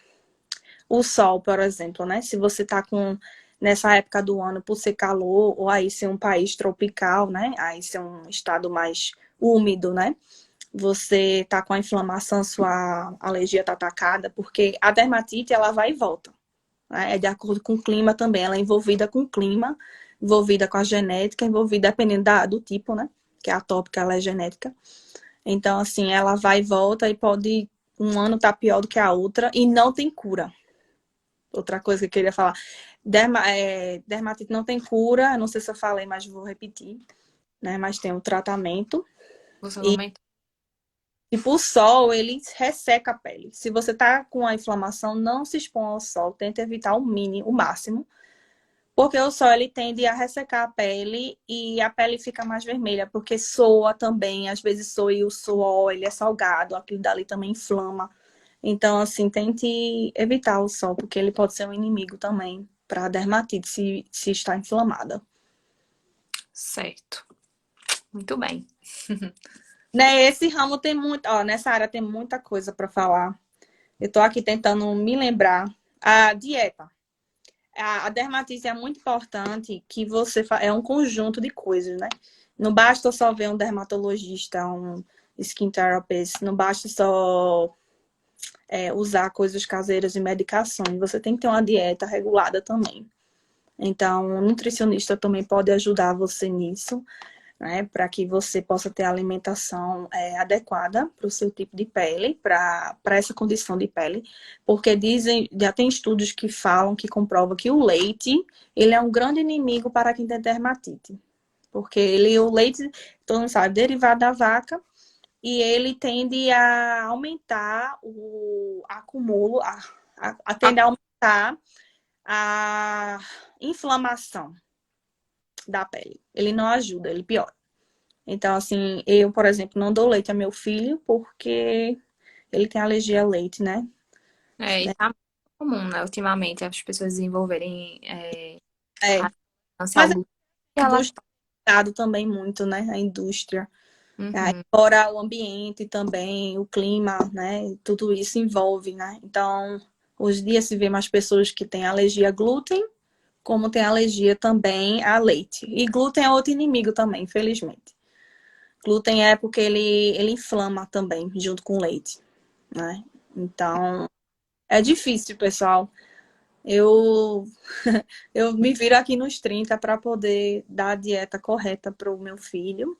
o sol, por exemplo, né? Se você tá com nessa época do ano por ser calor, ou aí ser um país tropical, né? Aí ser um estado mais úmido, né? Você tá com a inflamação, sua alergia tá atacada, porque a dermatite ela vai e volta, né? É de acordo com o clima também, ela é envolvida com o clima, envolvida com a genética, envolvida dependendo do tipo, né? Que a atópica ela é genética. Então, assim, ela vai e volta e pode um ano tá pior do que a outra e não tem cura. Outra coisa que eu queria falar. Dermatite não tem cura, não sei se eu falei, mas vou repetir, né? Mas tem um tratamento. Você comentou. Tipo, o sol, ele resseca a pele. Se você tá com a inflamação, não se expõe ao sol. Tenta evitar o mínimo, o máximo. Porque o sol, ele tende a ressecar a pele e a pele fica mais vermelha. Porque soa também. Às vezes soa e o suor, ele é salgado. Aquilo dali também inflama. Então, assim, tente evitar o sol. Porque ele pode ser um inimigo também para dermatite, se está inflamada. Certo. Muito bem. Né, esse ramo tem muito... Ó, nessa área tem muita coisa para falar. Eu tô aqui tentando me lembrar. A dieta. A dermatite é muito importante que você é um conjunto de coisas, né? Não basta só ver um dermatologista, um skin therapist, não basta só usar coisas caseiras e medicações. Você tem que ter uma dieta regulada também. Então, um nutricionista também pode ajudar você nisso, né? Para que você possa ter a alimentação adequada para o seu tipo de pele, para essa condição de pele. Porque dizem, já tem estudos que falam, que comprovam que o leite, ele é um grande inimigo para quem tem dermatite. Porque o leite, todo mundo sabe, derivado da vaca, e ele tende a aumentar o acúmulo, tende a aumentar a inflamação da pele. Ele não ajuda, ele piora. Então, assim, eu, por exemplo, não dou leite a meu filho porque ele tem alergia a leite, né? E tá muito comum, né? Ultimamente, as pessoas desenvolverem É. a ânsia ao Mas glúten e a a indústria lactose. tem dado também muito, né? A indústria. Aí, Uhum. fora o ambiente também, o clima, né? Tudo isso envolve, né? Então, hoje em dia se vê mais pessoas que têm alergia a glúten, como tem alergia também a leite. E glúten é outro inimigo também, infelizmente. Glúten é porque ele inflama também, junto com o leite, né? Então, é difícil, pessoal. Eu, eu me viro aqui nos 30 para poder dar a dieta correta para o meu filho,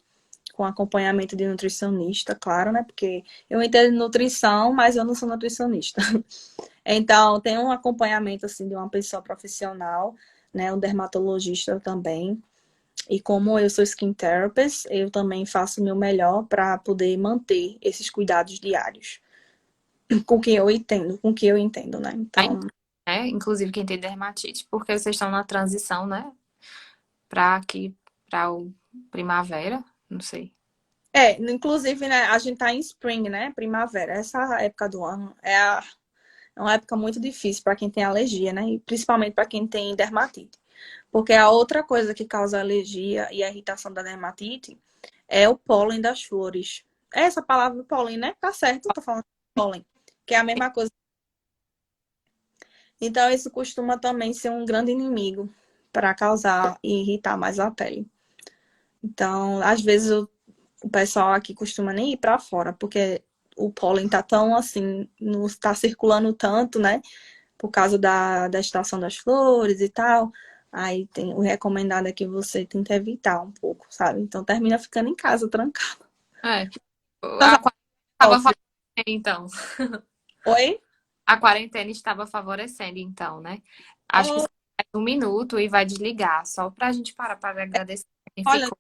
com acompanhamento de nutricionista, claro, né? Porque eu entendo de nutrição, mas eu não sou nutricionista. Então, tem um acompanhamento assim de uma pessoa profissional, né? Um dermatologista também. E como eu sou skin therapist, eu também faço o meu melhor para poder manter esses cuidados diários. Com o que eu entendo, com o que eu entendo, né? Então, Inclusive quem tem dermatite, porque vocês estão na transição, né? Para aqui, para o primavera, não sei. inclusive, né, a gente tá em spring, né? Primavera. Essa época do ano é uma época muito difícil para quem tem alergia, né? E principalmente para quem tem dermatite. Porque a outra coisa que causa alergia e a irritação da dermatite é o pólen das flores. Essa palavra pólen, né? Tá certo, eu tô falando pólen, que é a mesma coisa. Então, isso costuma também ser um grande inimigo para causar e irritar mais a pele. Então, às vezes o pessoal aqui costuma nem ir para fora, porque o pólen tá tão assim, não está circulando tanto, né? Por causa da estação das flores e tal. Aí tem o recomendado é que você tenta evitar um pouco, sabe? Então termina ficando em casa trancado. É, a quarentena estava favorecendo, então. Oi? A quarentena estava favorecendo, então, né? Acho que Oh, só mais um minuto e vai desligar, só para a gente parar para agradecer quem olha, ficou.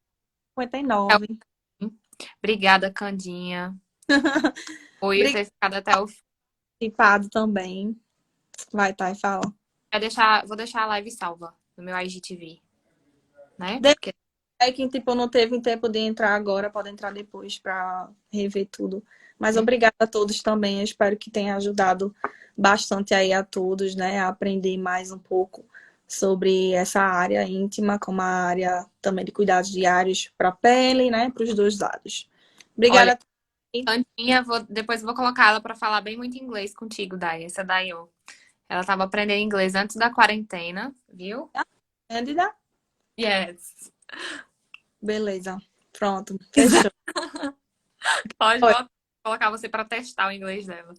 59. Obrigada, Candinha. Por ter ficado até o fim. Obrigado também. Vai, tá, e fala. Vou deixar a live salva no meu IGTV, né? Porque Aí quem tipo, não teve tempo de entrar agora, pode entrar depois para rever tudo. Mas obrigada a todos também. Eu espero que tenha ajudado bastante aí a todos, né? A aprender mais um pouco sobre essa área íntima, como a área também de cuidados diários para a pele, né? Para os dois lados. olha, Obrigada. Candinha, depois vou colocar ela para falar bem muito inglês contigo, Dai. Essa daí, ó. Ela estava aprendendo inglês antes da quarentena, viu? Cândida? Yes. Beleza. Pronto. Fechou. Pode Oi. voltar, colocar você para testar o inglês dela.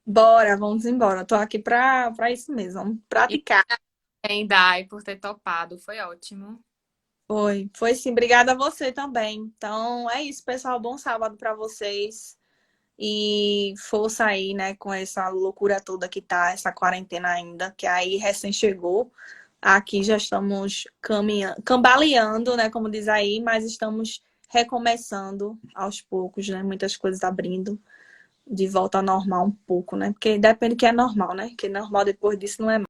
Bora, vamos embora. Tô aqui para isso mesmo. Vamos E praticar. também, Dai, por ter topado. Foi ótimo. Foi sim. Obrigada a você também. Então é isso, pessoal. Bom sábado para vocês. E força aí, né, com essa loucura toda que tá, essa quarentena ainda, que aí recém chegou. Aqui já estamos caminhando, cambaleando, né, como diz aí, mas estamos recomeçando aos poucos, né? Muitas coisas abrindo de volta ao normal um pouco, né? Porque depende do que é normal, né? Que normal depois disso não é